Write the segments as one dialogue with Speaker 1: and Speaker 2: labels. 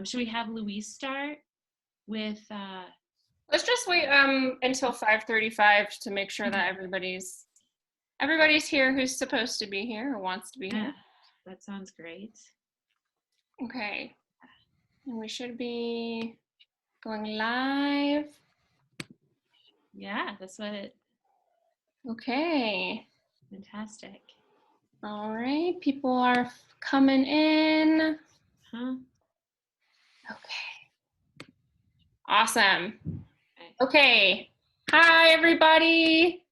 Speaker 1: Should we have Louise start with?
Speaker 2: Let's just wait until 5:35 to make sure that everybody's here who's supposed to be here or wants to be here.
Speaker 1: That sounds great.
Speaker 2: Okay, and we should be going live.
Speaker 1: Yeah, that's what it.
Speaker 2: Okay.
Speaker 1: Fantastic.
Speaker 2: All right, people are coming in. Okay. Awesome. Okay. Hi, everybody.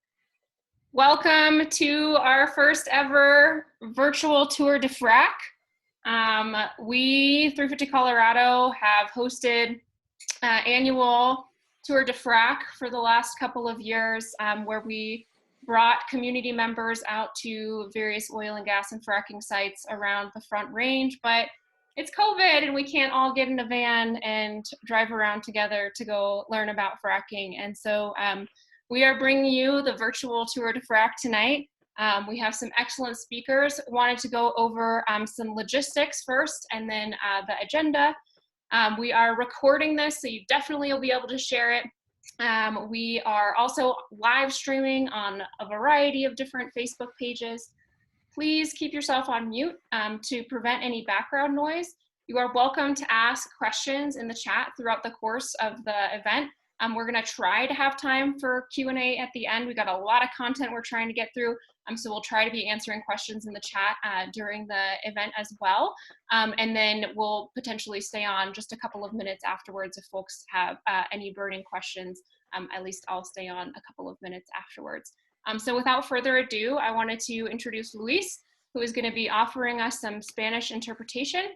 Speaker 2: Welcome to our first ever virtual tour de Frack. We, 350 Colorado, have hosted annual tour de Frack for the last couple of years, where we brought community members out to various oil and gas and fracking sites around the Front Range, but it's COVID and we can't all get in a van and drive around together to go learn about fracking. And so we are bringing you the virtual tour de Frack tonight. We have some excellent speakers. Wanted to go over some logistics first and then the agenda. We are recording this, so you definitely will be able to share it. We are also live streaming on a variety of different Facebook pages. Please keep yourself on mute to prevent any background noise. You are welcome to ask questions in the chat throughout the course of the event. We're going to try to have time for Q&A at the end. We got a lot of content we're trying to get through, so we'll try to be answering questions in the chat during the event as well. And then we'll potentially stay on just a couple of minutes afterwards if folks have any burning questions. At least I'll stay on a couple of minutes afterwards. So without further ado, I wanted to introduce Luis, who is going to be offering us some Spanish interpretation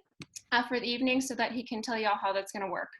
Speaker 2: for the evening so that he can tell y'all how that's going to work.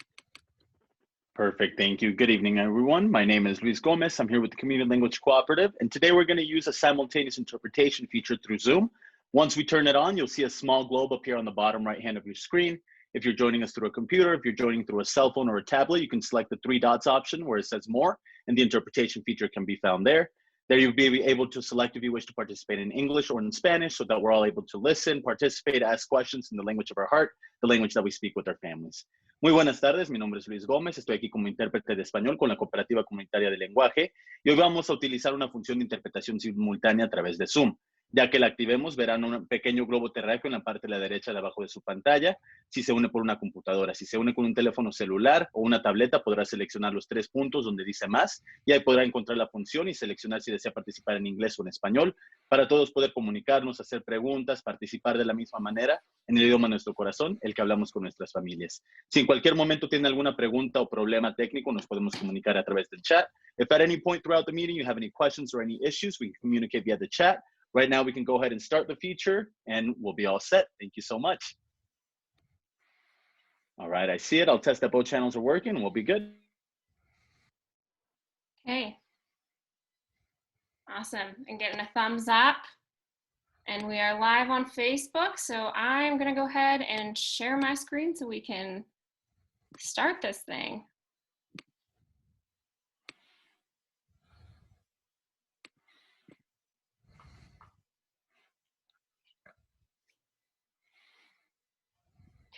Speaker 3: Perfect, thank you. Good evening, everyone. My name is Luis Gomez. I'm here with the Community Language Cooperative, and today we're going to use a simultaneous interpretation feature through Zoom. Once we turn it on, you'll see a small globe appear on the bottom right hand of your screen. If you're joining us through a computer, if you're joining through a cell phone or a tablet, you can select the 3 dots option where it says more, and the interpretation feature can be found there. There you'll be able to select if you wish to participate in English or in Spanish so that we're all able to listen, participate, ask questions in the language of our heart, the language that we speak with our families. Muy buenas tardes, mi nombre es Luis Gómez, estoy aquí como intérprete de español con la Cooperativa Comunitaria de Lenguaje y hoy vamos a utilizar una función de interpretación simultánea a través de Zoom. Ya que la activemos, verán un pequeño globo terráqueo en la parte de la derecha de abajo de su pantalla si se une por una computadora. Si se une con un teléfono celular o una tableta, podrá seleccionar los 3 puntos donde dice más y ahí podrá encontrar la función y seleccionar si desea participar en inglés o en español para todos poder comunicarnos, hacer preguntas, participar de la misma manera en el idioma de nuestro corazón, el que hablamos con nuestras familias. Si en cualquier momento tiene alguna pregunta o problema técnico, nos podemos comunicar a través del chat. If at any point throughout the meeting you have any questions or any issues, we can communicate via the chat. Right now, we can go ahead and start the feature and we'll be all set. Thank you so much. All right, I see it. I'll test that both channels are working and we'll be good.
Speaker 2: Okay. Awesome. And getting a thumbs up. And we are live on Facebook. So I'm going to go ahead and share my screen so we can start this thing.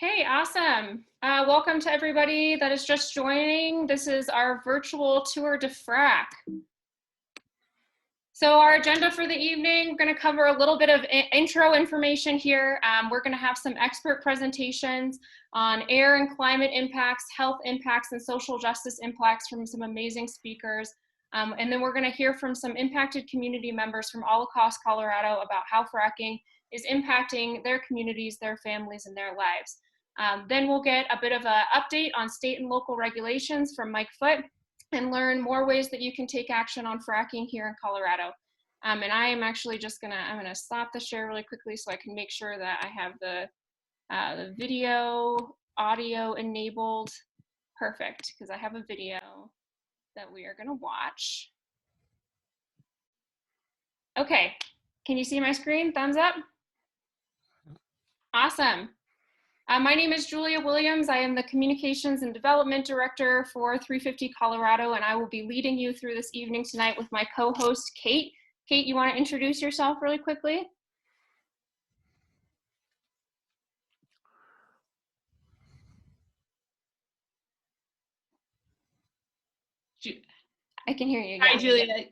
Speaker 2: Okay, awesome. Welcome to everybody that is just joining. This is our virtual tour de Frack. So our agenda for the evening, we're going to cover a little bit of intro information here. We're going to have some expert presentations on air and climate impacts, health impacts, and social justice impacts from some amazing speakers. And then we're going to hear from some impacted community members from all across Colorado about how fracking is impacting their communities, their families, and their lives. Then we'll get a bit of an update on state and local regulations from Mike Foote and learn more ways that you can take action on fracking here in Colorado. And I am actually just I'm gonna stop the share really quickly so I can make sure that I have the video, audio enabled. Perfect, because I have a video that we are gonna watch. Okay, can you see my screen? Thumbs up? Awesome. My name is Julia Williams. I am the Communications and Development Director for 350 Colorado, and I will be leading you through this evening tonight with my co-host, Kate. Kate, you want to introduce yourself really quickly? I can hear you.
Speaker 1: Sorry,
Speaker 2: Yeah.
Speaker 1: Julia.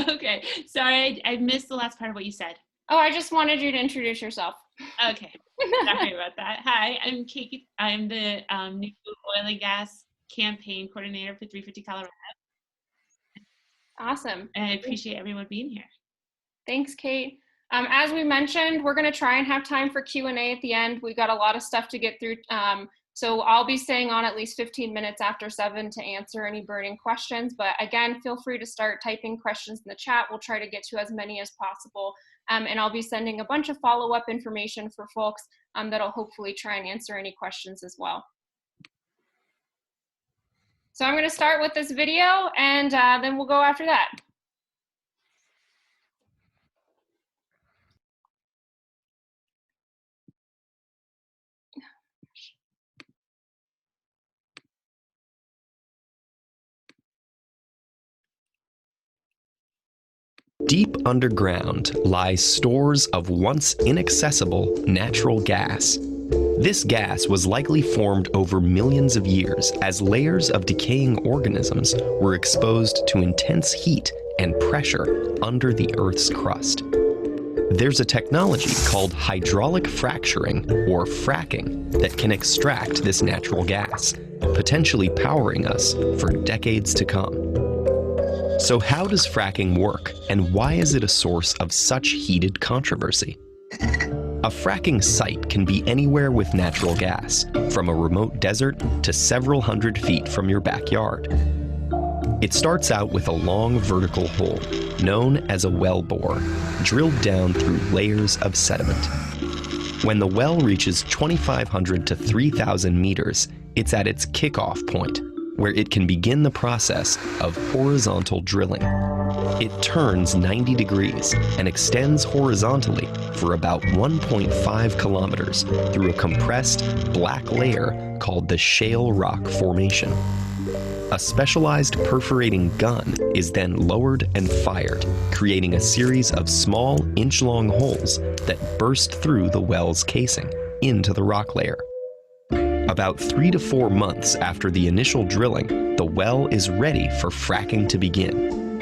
Speaker 1: Okay. Sorry, I missed the last part of what you said.
Speaker 2: Oh, I just wanted you to introduce yourself.
Speaker 1: Okay. Sorry about that. Hi, I'm Kate. I'm the new oil and gas campaign coordinator for 350 Colorado.
Speaker 2: Awesome.
Speaker 1: And I appreciate everyone being here.
Speaker 2: Thanks, Kate. As we mentioned, we're going to try and have time for Q&A at the end. We've got a lot of stuff to get through. So I'll be staying on at least 15 minutes after 7 to answer any burning questions. But again, feel free to start typing questions in the chat. We'll try to get to as many as possible. And I'll be sending a bunch of follow-up information for folks that'll hopefully try and answer any questions as well. So I'm going to start with this video, and then we'll go after that.
Speaker 4: Deep underground lie stores of once inaccessible natural gas. This gas was likely formed over millions of years as layers of decaying organisms were exposed to intense heat and pressure under the Earth's crust. There's a technology called hydraulic fracturing, or fracking, that can extract this natural gas, potentially powering us for decades to come. So how does fracking work, and why is it a source of such heated controversy? A fracking site can be anywhere with natural gas, from a remote desert to several hundred feet from your backyard. It starts out with a long vertical hole, known as a well bore, drilled down through layers of sediment. When the well reaches 2,500 to 3,000 meters, it's at its kickoff point, where it can begin the process of horizontal drilling. It turns 90 degrees and extends horizontally for about 1.5 kilometers through a compressed black layer called the shale rock formation. A specialized perforating gun is then lowered and fired, creating a series of small inch-long holes that burst through the well's casing into the rock layer. About 3 to 4 months after the initial drilling, the well is ready for fracking to begin.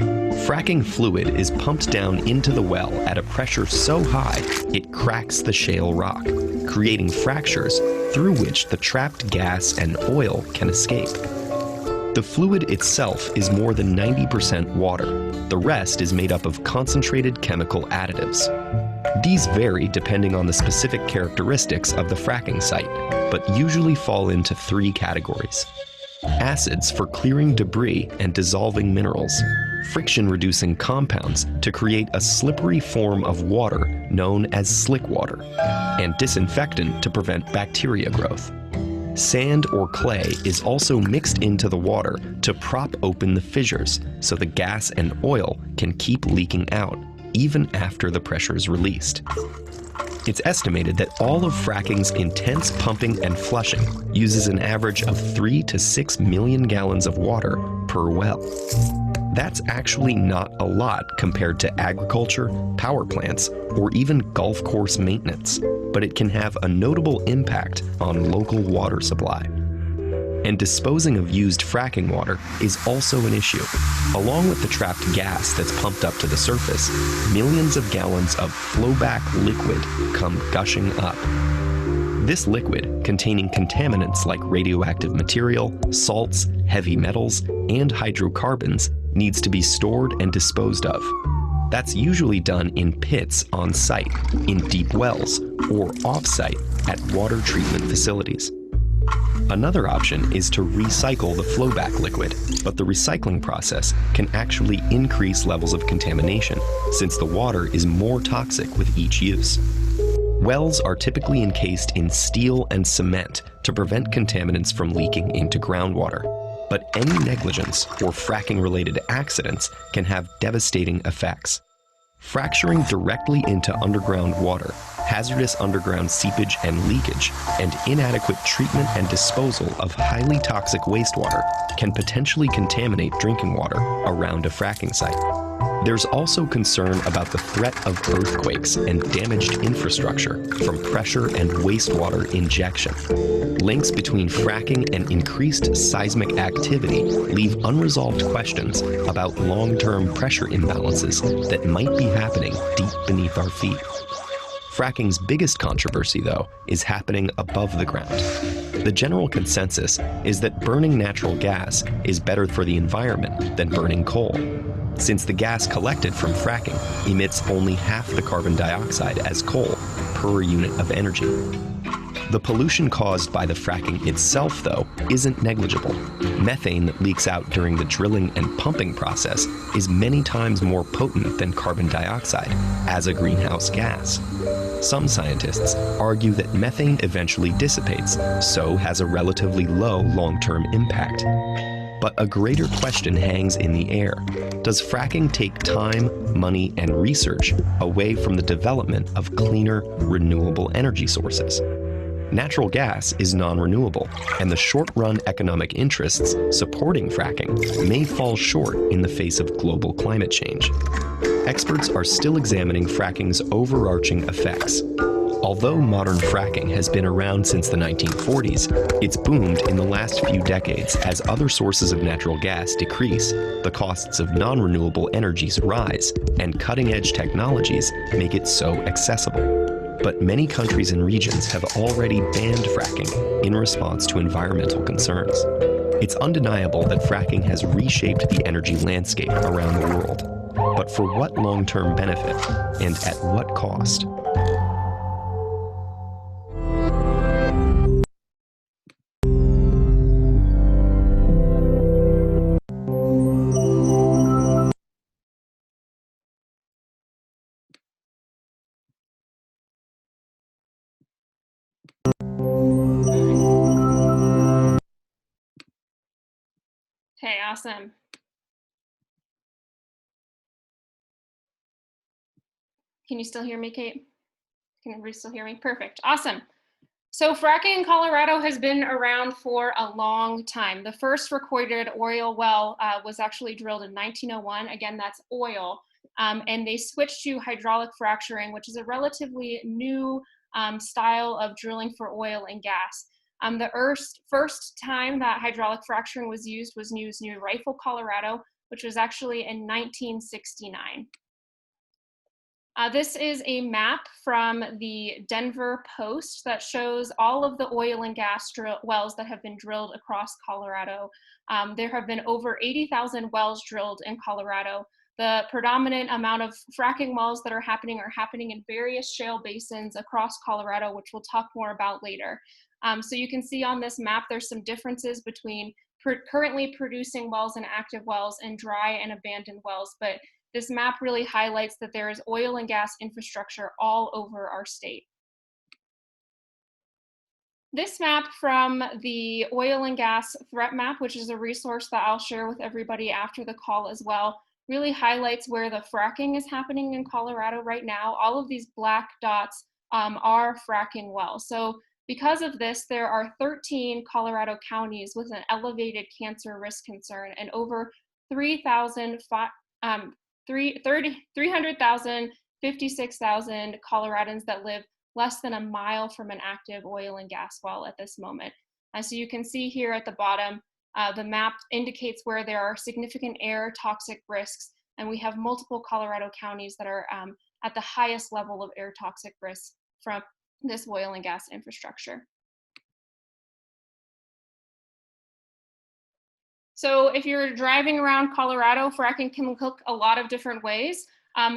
Speaker 4: Fracking fluid is pumped down into the well at a pressure so high it cracks the shale rock, creating fractures through which the trapped gas and oil can escape. The fluid itself is more than 90% water. The rest is made up of concentrated chemical additives. These vary depending on the specific characteristics of the fracking site, but usually fall into 3 categories. Acids for clearing debris and dissolving minerals, friction-reducing compounds to create a slippery form of water known as slick water, and disinfectant to prevent bacteria growth. Sand or clay is also mixed into the water to prop open the fissures so the gas and oil can keep leaking out, even after the pressure is released. It's estimated that all of fracking's intense pumping and flushing uses an average of 3 to 6 million gallons of water per well. That's actually not a lot compared to agriculture, power plants, or even golf course maintenance, but it can have a notable impact on local water supply. And disposing of used fracking water is also an issue. Along with the trapped gas that's pumped up to the surface, millions of gallons of flowback liquid come gushing up. This liquid, containing contaminants like radioactive material, salts, heavy metals, and hydrocarbons, needs to be stored and disposed of. That's usually done in pits on site, in deep wells, or off-site at water treatment facilities. Another option is to recycle the flowback liquid, but the recycling process can actually increase levels of contamination since the water is more toxic with each use. Wells are typically encased in steel and cement to prevent contaminants from leaking into groundwater, but any negligence or fracking-related accidents can have devastating effects. Fracturing directly into underground water, hazardous underground seepage and leakage, and inadequate treatment and disposal of highly toxic wastewater can potentially contaminate drinking water around a fracking site. There's also concern about the threat of earthquakes and damaged infrastructure from pressure and wastewater injection. Links between fracking and increased seismic activity leave unresolved questions about long-term pressure imbalances that might be happening deep beneath our feet. Fracking's biggest controversy, though, is happening above the ground. The general consensus is that burning natural gas is better for the environment than burning coal, since the gas collected from fracking emits only half the carbon dioxide as coal per unit of energy. The pollution caused by the fracking itself, though, isn't negligible. Methane that leaks out during the drilling and pumping process is many times more potent than carbon dioxide as a greenhouse gas. Some scientists argue that methane eventually dissipates, so has a relatively low long-term impact. But a greater question hangs in the air. Does fracking take time, money, and research away from the development of cleaner, renewable energy sources? Natural gas is non-renewable, and the short-run economic interests supporting fracking may fall short in the face of global climate change. Experts are still examining fracking's overarching effects. Although modern fracking has been around since the 1940s, it's boomed in the last few decades as other sources of natural gas decrease, the costs of non-renewable energies rise, and cutting-edge technologies make it so accessible. But many countries and regions have already banned fracking in response to environmental concerns. It's undeniable that fracking has reshaped the energy landscape around the world. But for what long-term benefit, and at what cost?
Speaker 2: Okay, awesome. Can you still hear me, Kate? Can everybody still hear me? Perfect, awesome. So fracking in Colorado has been around for a long time. The first recorded oil well was actually drilled in 1901. Again, that's oil. And they switched to hydraulic fracturing, which is a relatively new style of drilling for oil and gas. The first time that hydraulic fracturing was used near Rifle, Colorado, which was actually in 1969. This is a map from the Denver Post that shows all of the oil and gas wells that have been drilled across Colorado. There have been over 80,000 wells drilled in Colorado. The predominant amount of fracking wells that are happening in various shale basins across Colorado, which we'll talk more about later. So you can see on this map, there's some differences between currently producing wells and active wells and dry and abandoned wells, but this map really highlights that there is oil and gas infrastructure all over our state. This map from the Oil and Gas Threat Map, which is a resource that I'll share with everybody after the call as well, really highlights where the fracking is happening in Colorado right now. All of these black dots are fracking wells. So because of this, there are 13 Colorado counties with an elevated cancer risk concern and over 300,000, 56,000 Coloradans that live less than a mile from an active oil and gas well at this moment. So you can see here at the bottom, the map indicates where there are significant air toxic risks, and we have multiple Colorado counties that are at the highest level of air toxic risk from this oil and gas infrastructure. So if you're driving around Colorado, fracking can look a lot of different ways.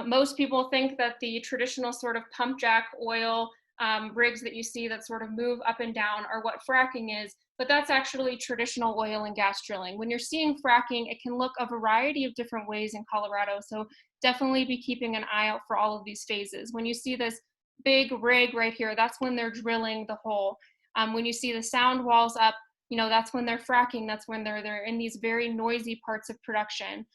Speaker 2: Most people think that the traditional sort of pump jack oil rigs that you see that sort of move up and down are what fracking is, but that's actually traditional oil and gas drilling. When you're seeing fracking, it can look a variety of different ways in Colorado, so definitely be keeping an eye out for all of these phases. When you see this big rig right here, that's when they're drilling the hole. When you see the sound walls up, that's when they're fracking, that's when they're in these very noisy parts of production.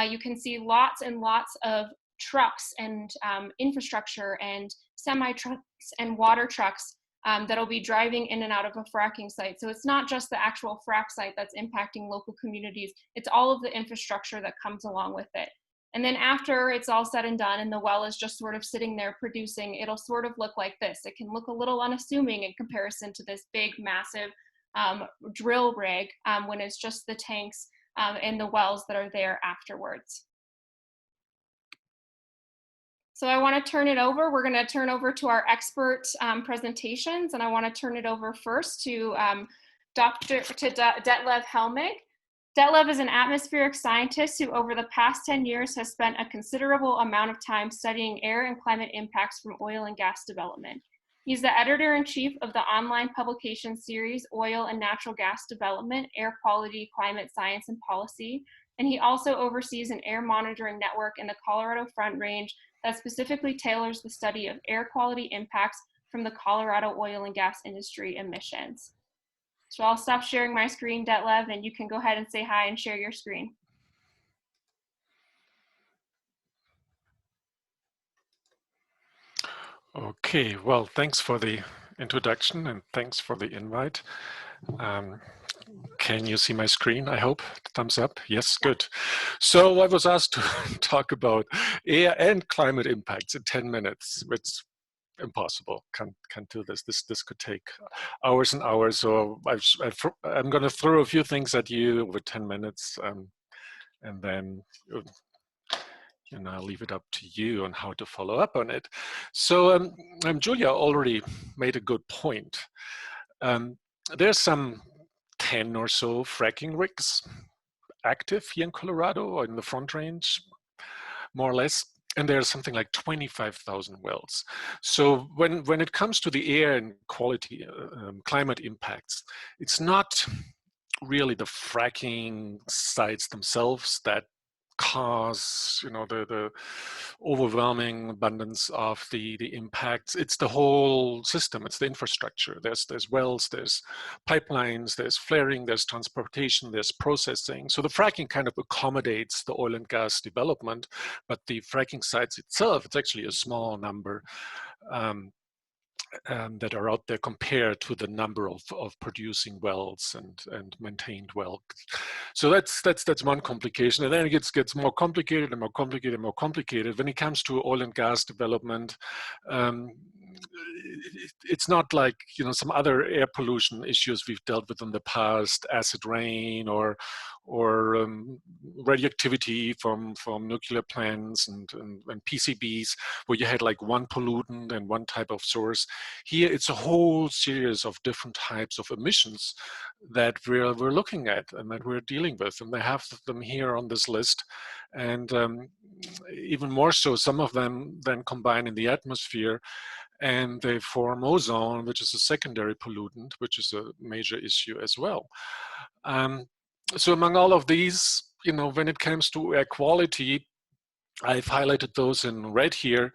Speaker 2: You can see lots and lots of trucks and infrastructure and semi-trucks and water trucks that'll be driving in and out of a fracking site. So it's not just the actual frack site that's impacting local communities, it's all of the infrastructure that comes along with it. And then after it's all said and done and the well is just sort of sitting there producing, it'll sort of look like this. It can look a little unassuming in comparison to this big, massive drill rig when it's just the tanks and the wells that are there afterwards. So I want to turn it over. We're going to turn over to our expert presentations, and I want to turn it over first to Detlev Helmig. Detlev is an atmospheric scientist who over the past 10 years has spent a considerable amount of time studying air and climate impacts from oil and gas development. He's the editor-in-chief of the online publication series, Oil and Natural Gas Development, Air Quality, Climate Science and Policy, and he also oversees an air monitoring network in the Colorado Front Range that specifically tailors the study of air quality impacts from the Colorado oil and gas industry emissions. So I'll stop sharing my screen, Detlev, and you can go ahead and say hi and share your screen.
Speaker 5: Okay, well, thanks for the introduction and thanks for the invite. Can you see my screen, I hope? Thumbs up? Yes, good. So I was asked to talk about air and climate impacts in 10 minutes, which impossible. Can't do this. This could take hours and hours. So I'm going to throw a few things at you over 10 minutes, and then I'll leave it up to you on how to follow up on it. So Julia already made a good point. There's some 10 or so fracking rigs active here in Colorado or in the Front Range, more or less. And there's something like 25,000 wells. So when it comes to the air and quality, climate impacts, it's not really the fracking sites themselves that cause the overwhelming abundance of the impacts. It's the whole system. It's the infrastructure. There's wells, there's pipelines, there's flaring, there's transportation, there's processing. So the fracking kind of accommodates the oil and gas development, but the fracking sites itself, it's actually a small number that are out there compared to the number of producing wells and maintained wells. So that's one complication, and then it gets more complicated and more complicated and more complicated. When it comes to oil and gas development, it's not like some other air pollution issues we've dealt with in the past, acid rain or radioactivity from nuclear plants and PCBs, where you had like one pollutant and one type of source. Here it's a whole series of different types of emissions that we're looking at and that we're dealing with, and they have them here on this list. And even more so, some of them then combine in the atmosphere and they form ozone, which is a secondary pollutant, which is a major issue as well. So among all of these, when it comes to air quality, I've highlighted those in red here.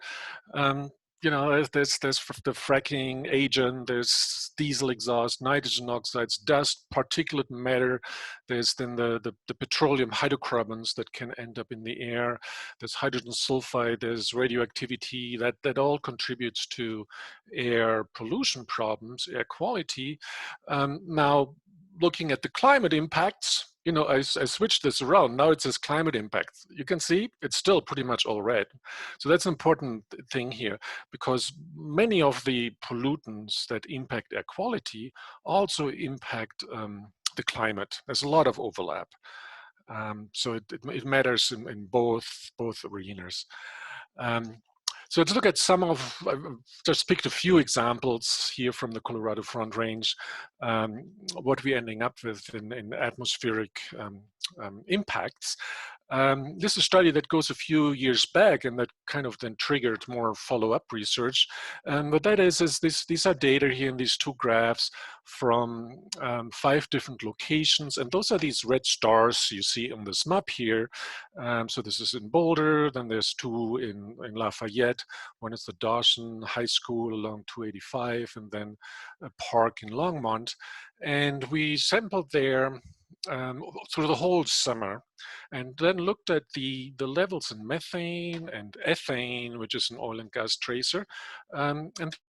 Speaker 5: There's the fracking agent, there's diesel exhaust, nitrogen oxides, dust, particulate matter. There's then the petroleum hydrocarbons that can end up in the air. There's hydrogen sulfide, there's radioactivity, that all contributes to air pollution problems, air quality. Now, looking at the climate impacts, I switched this around. Now it says climate impacts. You can see it's still pretty much all red. So that's an important thing here, because many of the pollutants that impact air quality also impact the climate. There's a lot of overlap. So it matters in both arenas. So to look at some of, I've just picked a few examples here from the Colorado Front Range, what we're ending up with in atmospheric impacts. This is a study that goes a few years back and that kind of then triggered more follow-up research. What that is these are data here in these two graphs from 5 different locations, and those are these red stars you see on this map here. So this is in Boulder, then there's 2 in Lafayette, one is the Dawson High School along 285, and then a park in Longmont. And we sampled there through the whole summer, and then looked at the levels in methane and ethane, which is an oil and gas tracer, and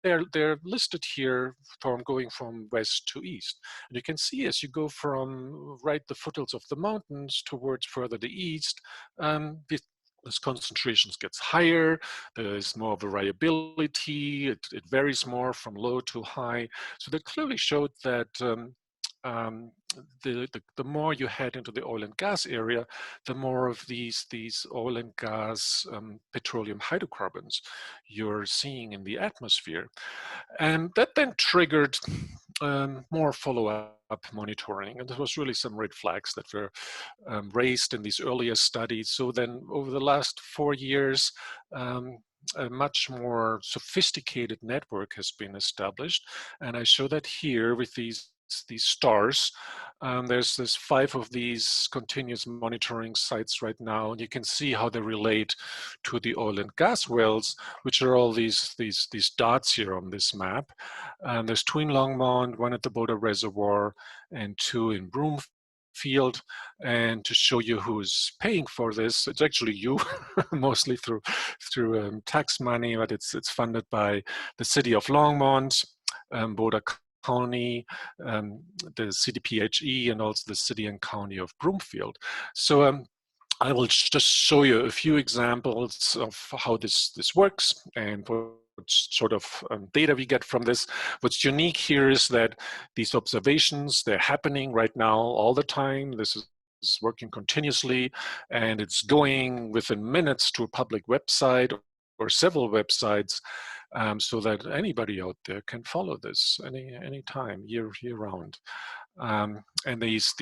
Speaker 5: they're listed here from going from west to east. And you can see as you go from the foothills of the mountains towards further the east, As concentrations gets higher, there is more variability. It varies more from low to high. So that clearly showed that um, the more you head into the oil and gas area, the more of these oil and gas petroleum hydrocarbons you're seeing in the atmosphere. And that then triggered more follow-up monitoring. And there was really some red flags that were raised in these earlier studies. So then over the last 4 years, a much more sophisticated network has been established. And I show that here with these stars. There's 5 of these continuous monitoring sites right now, and you can see how they relate to the oil and gas wells, which are all these dots here on this map. There's 2 in Longmont, 1 at the Boulder Reservoir, and 2 in Broomfield. And to show you who's paying for this, it's actually you, mostly through tax money, but it's funded by the city of Longmont, Boulder County, the CDPHE, and also the city and county of Broomfield. So I will just show you a few examples of how this works and what sort of data we get from this. What's unique here is that these observations, they're happening right now all the time. This is working continuously, and it's going within minutes to a public website or several websites, so that anybody out there can follow this any time, year round. And these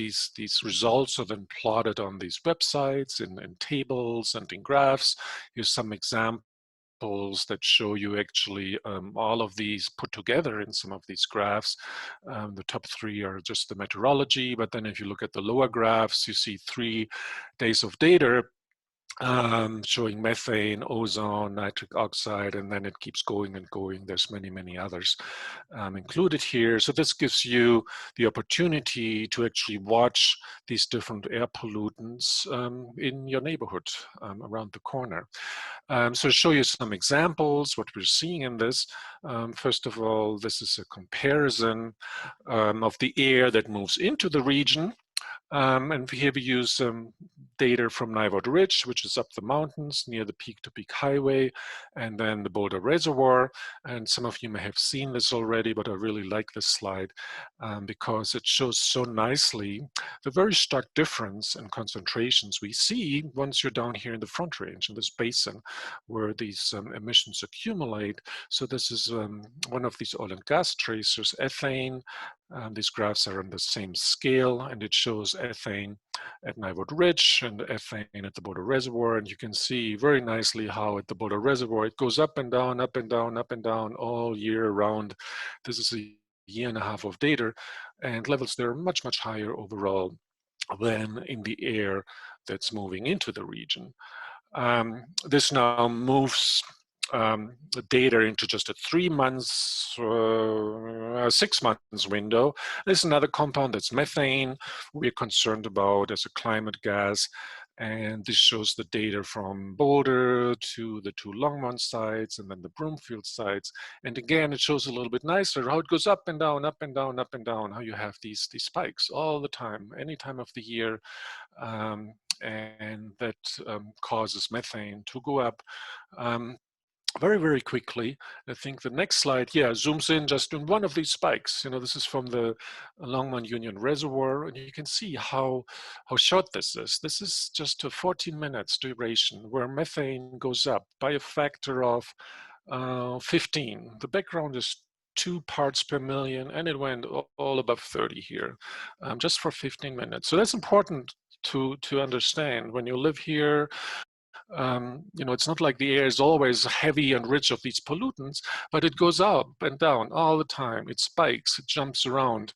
Speaker 5: results are then plotted on these websites in tables and in graphs. Here's some examples that show you actually all of these put together in some of these graphs. The top 3 are just the meteorology, but then if you look at the lower graphs, you see 3 days of data showing methane, ozone, nitric oxide, and then it keeps going and going. There's many others included here. So this gives you the opportunity to actually watch these different air pollutants in your neighborhood around the corner. So to show you some examples, what we're seeing in this, first of all, this is a comparison of the air that moves into the region. And here we use data from Nivard Ridge, which is up the mountains near the Peak-to-Peak Highway, and then the Boulder Reservoir. And some of you may have seen this already, but I really like this slide because it shows so nicely the very stark difference in concentrations we see once you're down here in the Front Range, in this basin where these emissions accumulate. So this is one of these oil and gas tracers, ethane. These graphs are on the same scale, and it shows ethane at Nivard Ridge and ethane at the Boulder Reservoir. And you can see very nicely how at the Boulder Reservoir, it goes up and down, up and down, up and down all year round. This is a year and a half of data, and levels there are much higher overall than in the air that's moving into the region. This now moves the data into just a 3 months, 6 months window. There's another compound that's methane we're concerned about as a climate gas. And this shows the data from Boulder to the 2 Longmont sites and then the Broomfield sites. And again, it shows a little bit nicer how it goes up and down, up and down, up and down, how you have these spikes all the time, any time of the year. And that causes methane to go up very quickly. I think the next slide, zooms in just in one of these spikes. You know, this is from the Longmont Union Reservoir, and you can see how short this is. This is just a 14 minutes duration where methane goes up by a factor of 15. The background is 2 parts per million, and it went all above 30 here, just for 15 minutes. So that's important to understand. When you live here, you know, it's not like the air is always heavy and rich of these pollutants, but it goes up and down all the time. It spikes, it jumps around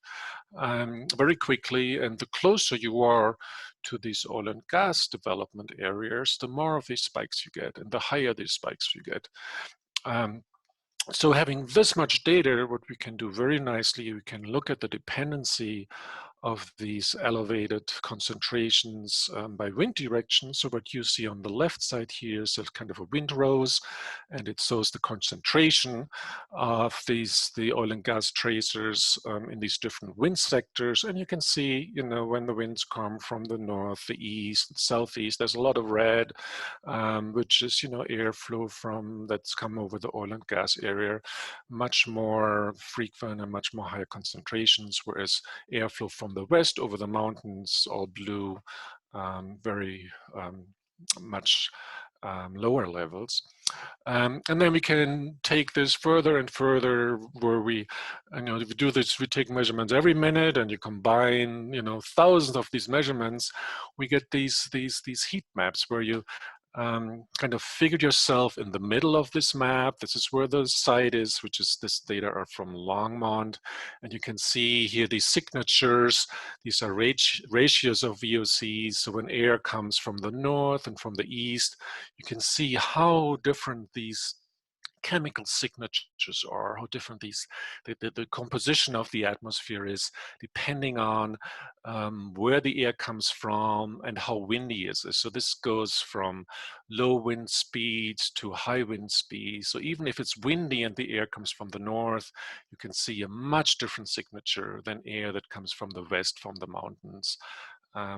Speaker 5: very quickly. And the closer you are to these oil and gas development areas, the more of these spikes you get and the higher these spikes you get. So having this much data, what we can do very nicely, we can look at the dependency of these elevated concentrations by wind direction. So what you see on the left side here is a kind of a windrose, and it shows the concentration of the oil and gas tracers in these different wind sectors. And you can see, when the winds come from the north, the east, the southeast, there's a lot of red, which is, airflow that's come over the oil and gas area, much more frequent and much more higher concentrations, whereas airflow from the west over the mountains, all blue, very much lower levels. And then we can take this further and further, where we do this, we take measurements every minute, and you combine, thousands of these measurements, we get these heat maps where you kind of figured yourself in the middle of this map. This is where the site is, which is, this data are from Longmont. And you can see here these signatures. These are ratios of VOCs. So when air comes from the north and from the east, you can see how different these chemical signatures are, how different the composition of the atmosphere is, depending on where the air comes from and how windy it is. So this goes from low wind speeds to high wind speeds. So even if it's windy and the air comes from the north, you can see a much different signature than air that comes from the west, from the mountains.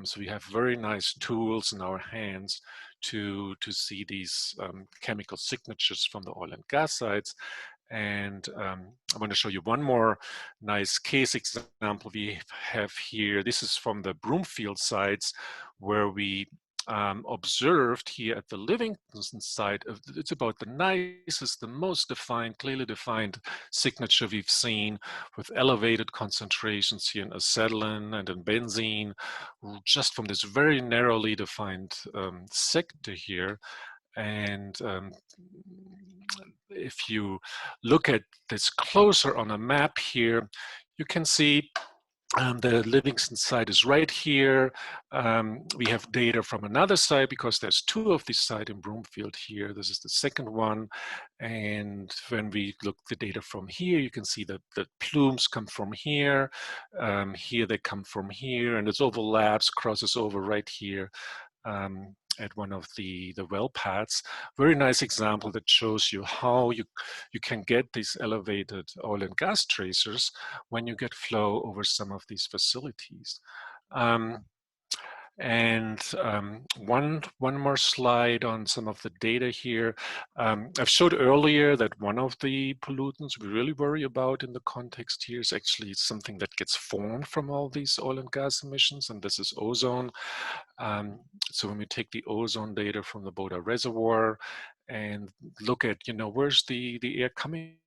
Speaker 5: So we have very nice tools in our hands to see these chemical signatures from the oil and gas sites. And I want to show you one more nice case example we have here. This is from the Broomfield sites, where we observed here at the Livingston site. It's about the nicest, the most defined, clearly defined signature we've seen, with elevated concentrations here in acetylene and in benzene, just from this very narrowly defined sector here. And if you look at this closer on a map here, you can see the Livingston site is right here. We have data from another site, because there's two of these sites in Broomfield here. This is the second one. And when we look the data from here, you can see that the plumes come from here. Here they come from here, and it overlaps, crosses over right here. At one of the well paths. Very nice example that shows you how you can get these elevated oil and gas tracers when you get flow over some of these facilities. One more slide on some of the data here. I've showed earlier that one of the pollutants we really worry about in the context here is actually something that gets formed from all these oil and gas emissions, and this is ozone. So when we take the ozone data from the Boda Reservoir and look at, where's the air coming,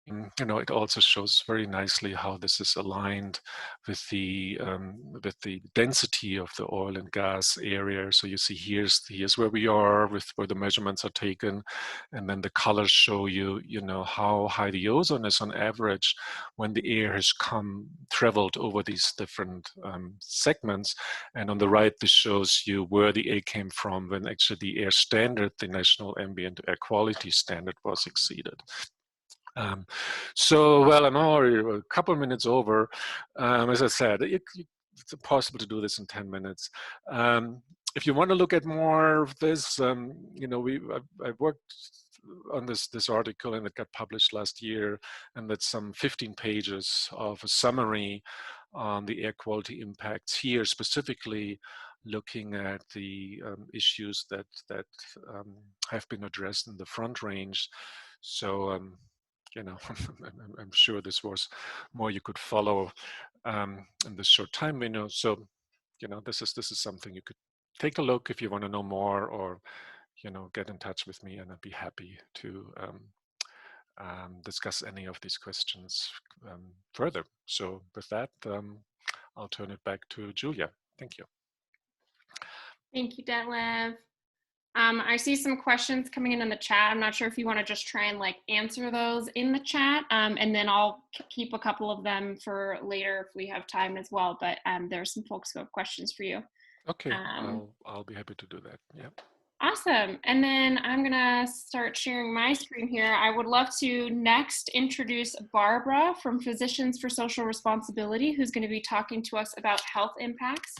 Speaker 5: it also shows very nicely how this is aligned with the density of the oil and gas area. So you see here's where we are, with where the measurements are taken, and then the colors show you, how high the ozone is on average when the air has traveled over these different segments. And on the right, this shows you where the air came from when actually the air standard, the National Ambient Air Quality Standard, was exceeded. Well, I'm already a couple of minutes over. As I said, it's impossible to do this in 10 minutes. If you want to look at more of this, I've worked on this article, and it got published last year, and that's some 15 pages of a summary on the air quality impacts here, specifically looking at the issues that have been addressed in the Front Range. So I'm sure this was more you could follow in this short time window. So, this is something you could take a look if you want to know more, or, get in touch with me, and I'd be happy to discuss any of these questions further. So with that, I'll turn it back to Julia. Thank you.
Speaker 2: Thank you, Detlev. I see some questions coming in the chat. I'm not sure if you want to just try and answer those in the chat, and then I'll keep a couple of them for later if we have time as well. But there are some folks who have questions for you.
Speaker 5: Okay, I'll be happy to do that. Yeah.
Speaker 2: Awesome. And then I'm gonna start sharing my screen here. I would love to next introduce Barbara from Physicians for Social Responsibility, who's going to be talking to us about health impacts.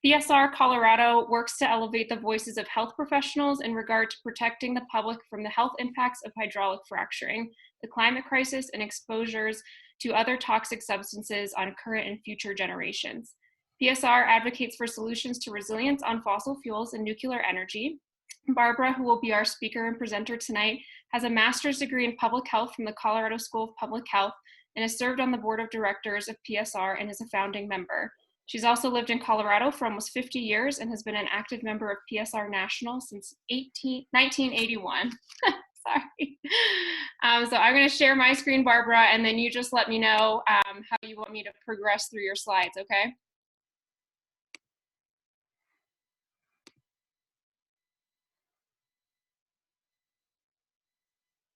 Speaker 2: PSR Colorado works to elevate the voices of health professionals in regard to protecting the public from the health impacts of hydraulic fracturing, the climate crisis, and exposures to other toxic substances on current and future generations. PSR advocates for solutions to resilience on fossil fuels and nuclear energy. Barbara, who will be our speaker and presenter tonight, has a master's degree in public health from the Colorado School of Public Health and has served on the board of directors of PSR and is a founding member. She's also lived in Colorado for almost 50 years and has been an active member of PSR National since 1981. Sorry. So I'm going to share my screen, Barbara, and then you just let me know how you want me to progress through your slides, okay?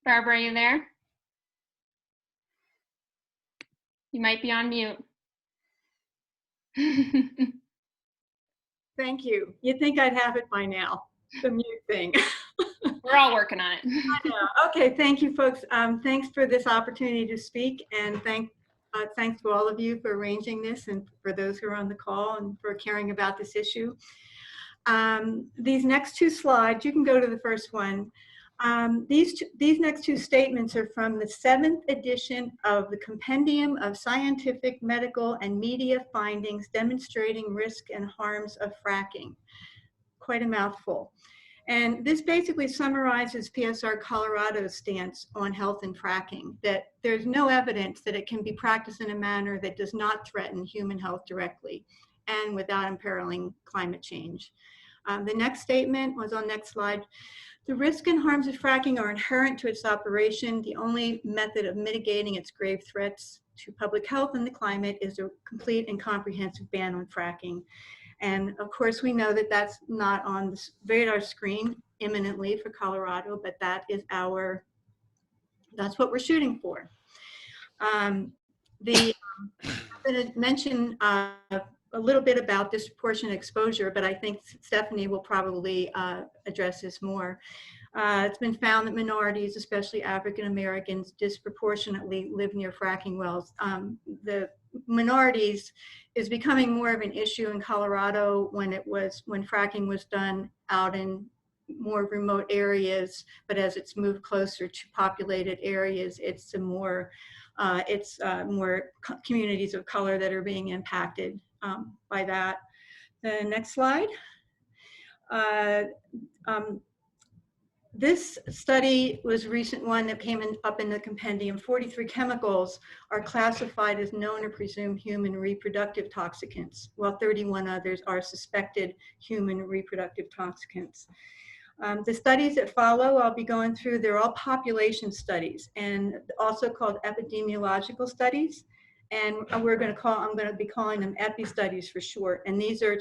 Speaker 2: Barbara, are you there? You might be on mute.
Speaker 6: Thank you. You'd think I'd have it by now, the mute thing.
Speaker 2: We're all working on it.
Speaker 6: I know. Okay, thank you, folks. Thanks for this opportunity to speak, and thanks to all of you for arranging this, and for those who are on the call and for caring about this issue. These next two slides, you can go to the first one. These next two statements are from the 7th edition of the Compendium of Scientific, Medical, and Media Findings Demonstrating Risk and Harms of Fracking. Quite a mouthful. And this basically summarizes PSR Colorado's stance on health and fracking, that there's no evidence that it can be practiced in a manner that does not threaten human health directly and without imperiling climate change. The next statement was on next slide. The risk and harms of fracking are inherent to its operation. The only method of mitigating its grave threats to public health and the climate is a complete and comprehensive ban on fracking. And of course, we know that that's not on the radar screen imminently for Colorado, but that's what we're shooting for. I'm going to mention a little bit about disproportionate exposure, but I think Stephanie will probably address this more. It's been found that minorities, especially African Americans, disproportionately live near fracking wells. The minorities is becoming more of an issue in Colorado when fracking was done out in more remote areas, but as it's moved closer to populated areas, it's more communities of color that are being impacted by that. The next slide. This study was a recent one that came up in the compendium. 43 chemicals are classified as known or presumed human reproductive toxicants, while 31 others are suspected human reproductive toxicants. The studies that follow, I'll be going through, they're all population studies and also called epidemiological studies. And I'm going to be calling them epi studies for short. And these are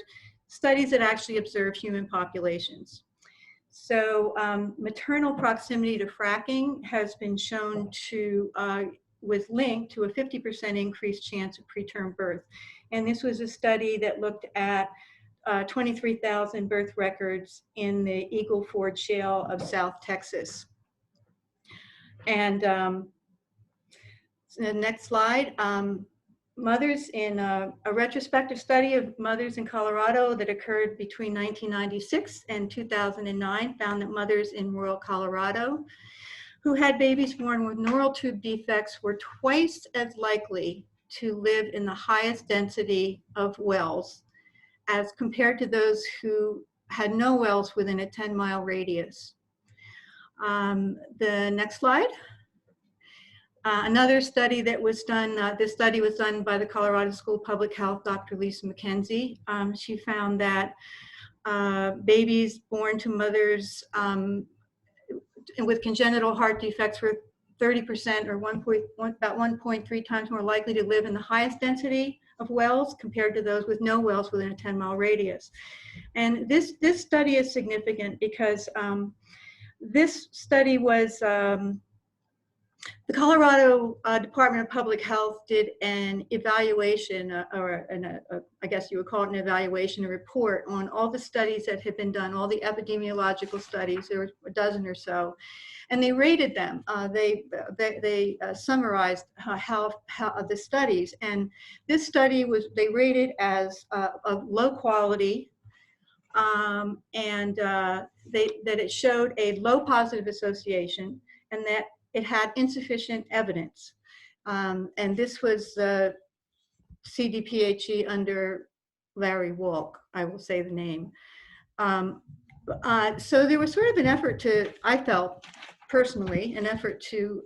Speaker 6: studies that actually observe human populations. So maternal proximity to fracking has been shown to, was linked to a 50% increased chance of preterm birth. And this was a study that looked at 23,000 birth records in the Eagle Ford Shale of South Texas. And the next slide. Mothers in a retrospective study of mothers in Colorado that occurred between 1996 and 2009 found that mothers in rural Colorado who had babies born with neural tube defects were twice as likely to live in the highest density of wells as compared to those who had no wells within a 10-mile radius. The next slide. Another study that was done, this study was done by the Colorado School of Public Health, Dr. Lisa McKenzie. She found that babies born to mothers with congenital heart defects were 30% or about 1.3 times more likely to live in the highest density of wells compared to those with no wells within a 10-mile radius. And this study is significant because this study was The Colorado Department of Public Health did an evaluation, I guess you would call it an evaluation, a report on all the studies that had been done, all the epidemiological studies, there were a dozen or so, and they rated them. They summarized how the studies, and this study they rated as of low quality, and that it showed a low positive association, and that it had insufficient evidence. And this was CDPHE under Larry Wolk, I will say the name. So there was sort of an effort to, I felt personally, an effort to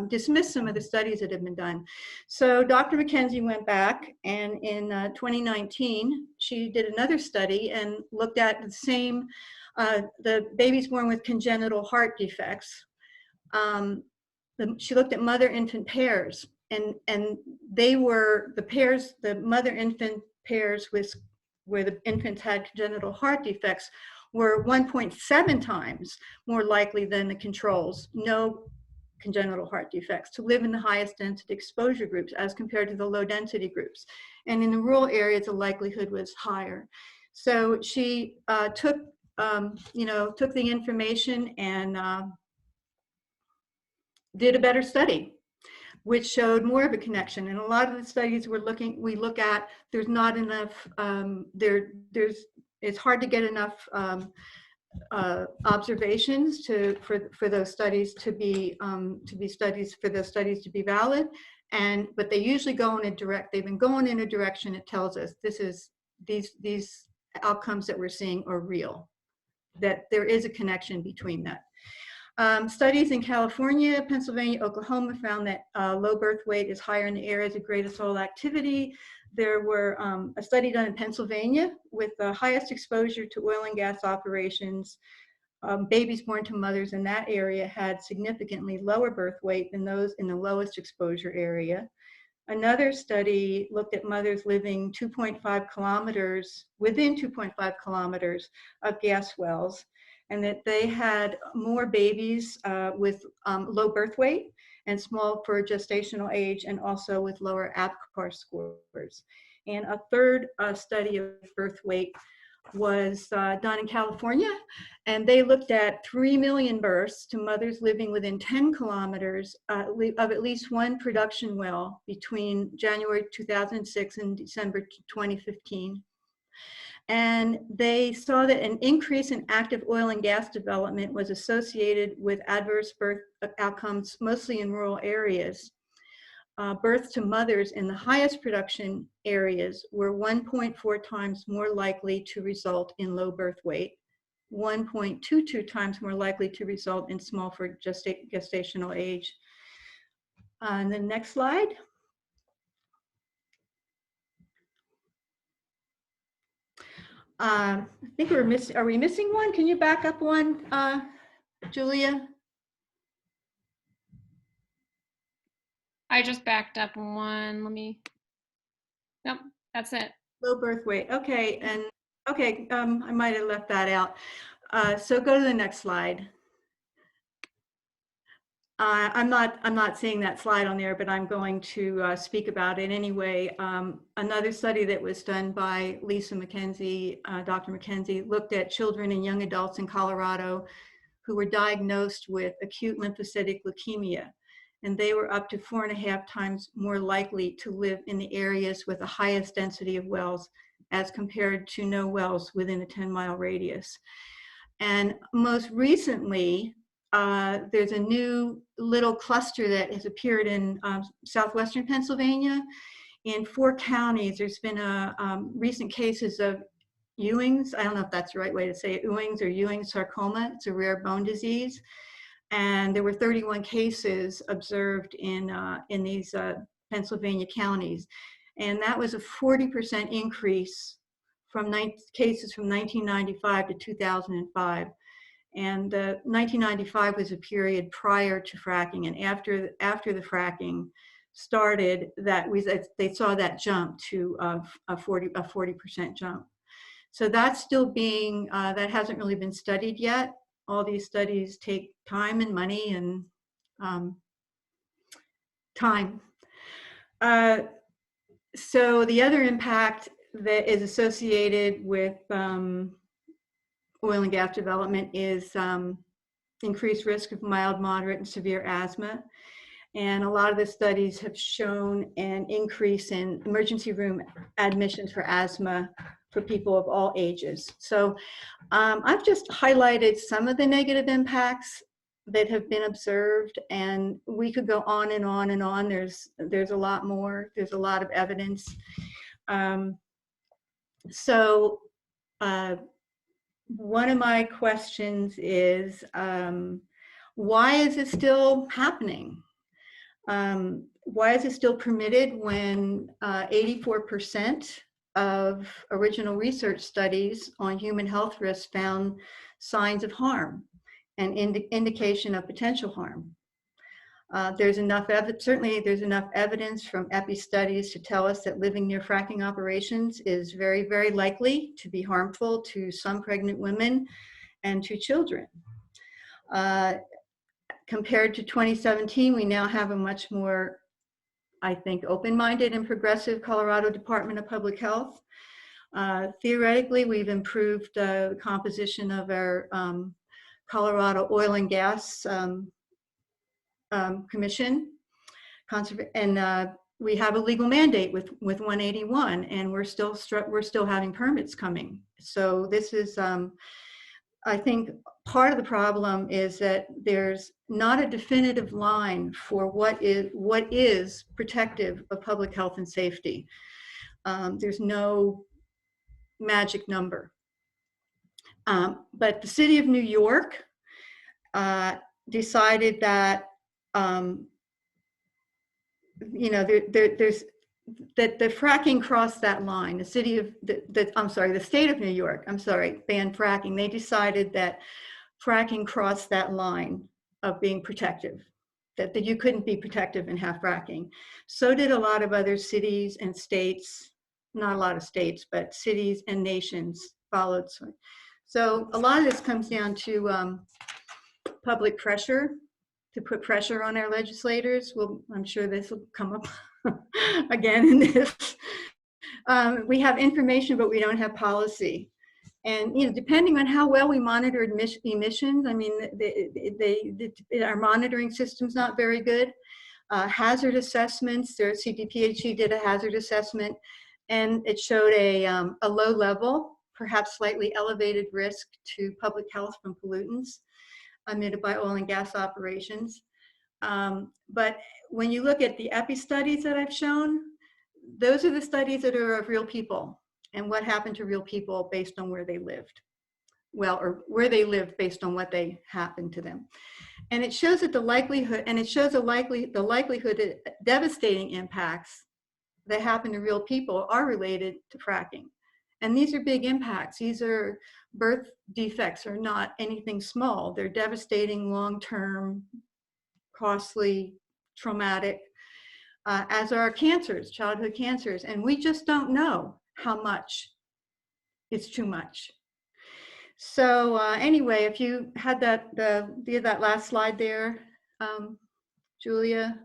Speaker 6: dismiss some of the studies that had been done. So Dr. McKenzie went back, and in 2019, she did another study and looked at the same, the babies born with congenital heart defects. She looked at mother-infant pairs, and they were the pairs, the mother-infant pairs where the infants had congenital heart defects were 1.7 times more likely than the controls, no congenital heart defects, to live in the highest density exposure groups as compared to the low density groups. And in the rural areas, the likelihood was higher. So she took the information and did a better study, which showed more of a connection. And a lot of the studies we look at, there's not enough, it's hard to get enough observations for those studies to be studies, for those studies to be valid. But they usually go in a they've been going in a direction that tells us these outcomes that we're seeing are real, that there is a connection between that. Studies in California, Pennsylvania, Oklahoma found that low birth weight is higher in the areas of greatest soil activity. There were a study done in Pennsylvania with the highest exposure to oil and gas operations. Babies born to mothers in that area had significantly lower birth weight than those in the lowest exposure area. Another study looked at mothers living 2.5 kilometers, within 2.5 kilometers of gas wells, and that they had more babies with low birth weight and small for gestational age, and also with lower APGAR scores. And a third study of birth weight was done in California, and they looked at 3 million births to mothers living within 10 kilometers of at least one production well between January 2006 and December 2015. And they saw that an increase in active oil and gas development was associated with adverse birth outcomes, mostly in rural areas. Births to mothers in the highest production areas were 1.4 times more likely to result in low birth weight, 1.22 times more likely to result in small for gestational age. And the next slide. I think are we missing one? Can you back up one, Julia?
Speaker 2: I just backed up one. Nope, that's it.
Speaker 6: Low birth weight. Okay, and okay, I might have left that out. So go to the next slide. I'm not seeing that slide on there, but I'm going to speak about it anyway. Another study that was done by Lisa McKenzie, Dr. McKenzie, looked at children and young adults in Colorado who were diagnosed with acute lymphocytic leukemia. And they were up to 4.5 times more likely to live in the areas with the highest density of wells as compared to no wells within a 10-mile radius. And most recently, there's a new little cluster that has appeared in southwestern Pennsylvania. In 4 counties, there's been recent cases of Ewing's, I don't know if that's the right way to say it, Ewing's or Ewing sarcoma. It's a rare bone disease. And there were 31 cases observed in these Pennsylvania counties. And that was a 40% increase from cases from 1995 to 2005. And 1995 was a period prior to fracking, and after the fracking started, they saw that jump to a 40% jump. So that's still being that hasn't really been studied yet. All these studies take time and money, and Time. So the other impact that is associated with oil and gas development is increased risk of mild, moderate, and severe asthma. And a lot of the studies have shown an increase in emergency room admissions for asthma for people of all ages. So I've just highlighted some of the negative impacts that have been observed, and we could go on and on and on. There's a lot more. There's a lot of evidence. So one of my questions is, why is it still happening? Why is it still permitted when 84% of original research studies on human health risks found signs of harm and indication of potential harm? There's enough certainly there's enough evidence from epi studies to tell us that living near fracking operations is very, very likely to be harmful to some pregnant women and to children. Compared to 2017, we now have a much more, I think, open-minded and progressive Colorado Department of Public Health. Theoretically, we've improved the composition of our Colorado Oil and Gas Commission, and we have a legal mandate with 181, and we're still having permits coming. So this is, I think, part of the problem is that there's not a definitive line for what is protective of public health and safety. There's no magic number. But the city of New York decided that that the fracking crossed that line. The state of New York, banned fracking. They decided that fracking crossed that line of being protective, that you couldn't be protective and have fracking. So did a lot of other cities and states, not a lot of states, but cities and nations followed. So a lot of this comes down to public pressure, to put pressure on our legislators. Well, I'm sure this will come up again in this. We have information, but we don't have policy. And depending on how well we monitor emissions, I mean, our monitoring system's not very good. Hazard assessments, CDPHE did a hazard assessment, and it showed a low level, perhaps slightly elevated risk to public health from pollutants emitted by oil and gas operations. But when you look at the epi studies that I've shown, those are the studies that are of real people and what happened to real people based on where they lived. Well, or where they lived based on what they happened to them. And it shows that the likelihood that devastating impacts that happen to real people are related to fracking. And these are big impacts. These are birth defects, are not anything small. They're devastating, long-term, costly, traumatic, as are cancers, childhood cancers. And we just don't know how much is too much. So anyway, if you had that last slide there, Julia.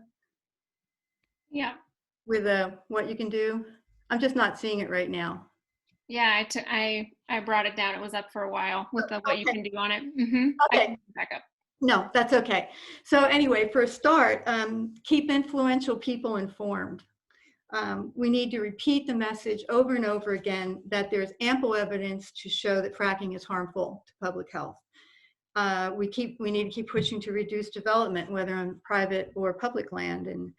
Speaker 2: Yeah.
Speaker 6: With what you can do. I'm just not seeing it right now.
Speaker 2: Yeah, I brought it down. It was up for a while with what you can do on it.
Speaker 6: Okay.
Speaker 2: Back up.
Speaker 6: No, that's okay. So anyway, for a start, keep influential people informed. We need to repeat the message over and over again that there's ample evidence to show that fracking is harmful to public health. We need to keep pushing to reduce development, whether on private or public land. And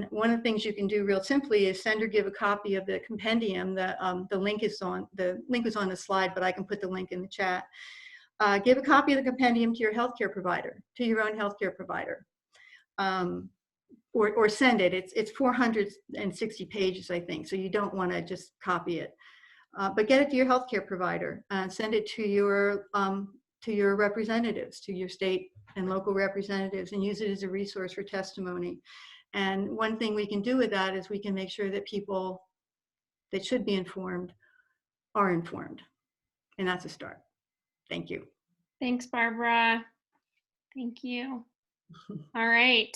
Speaker 6: one of the things you can do real simply is send or give a copy of the compendium. The link was on the slide, but I can put the link in the chat. Give a copy of the compendium to your healthcare provider, to your own healthcare provider, or send it. It's 460 pages, I think, so you don't want to just copy it. But get it to your healthcare provider. Send it to your representatives, to your state and local representatives, and use it as a resource for testimony. And one thing we can do with that is we can make sure that people that should be informed are informed. And that's a start. Thank you.
Speaker 2: Thanks, Barbara. Thank you. All right.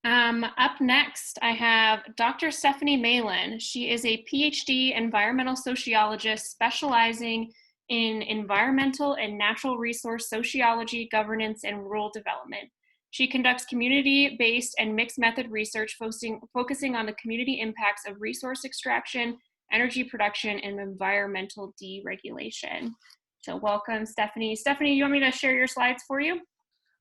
Speaker 2: Up next, I have Dr. Sephanie Malin. She is a PhD environmental sociologist specializing in environmental and natural resource sociology, governance, and rural development. She conducts community-based and mixed method research focusing on the community impacts of resource extraction, energy production, and environmental deregulation. So welcome, Stephanie. Stephanie, you want me to share your slides for you?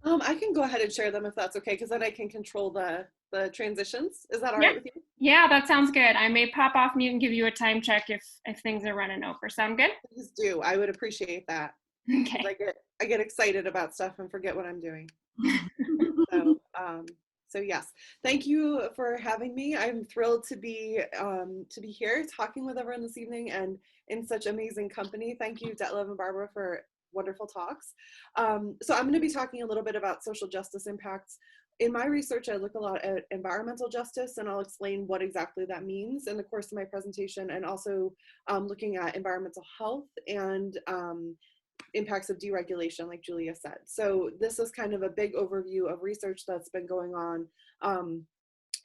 Speaker 7: I can go ahead and share them if that's okay, because then I can control the transitions. Is that all right with you?
Speaker 2: Yeah, that sounds good. I may pop off mute and give you a time check if things are running over. Sound good?
Speaker 7: Please do. I would appreciate that.
Speaker 2: Okay.
Speaker 7: I get excited about stuff and forget what I'm doing. So yes, thank you for having me. I'm thrilled to be here talking with everyone this evening and in such amazing company. Thank you, Detlev and Barbara, for wonderful talks. So I'm going to be talking a little bit about social justice impacts. In my research, I look a lot at environmental justice, and I'll explain what exactly that means in the course of my presentation, and also looking at environmental health and impacts of deregulation, like Julia said. So this is kind of a big overview of research that's been going on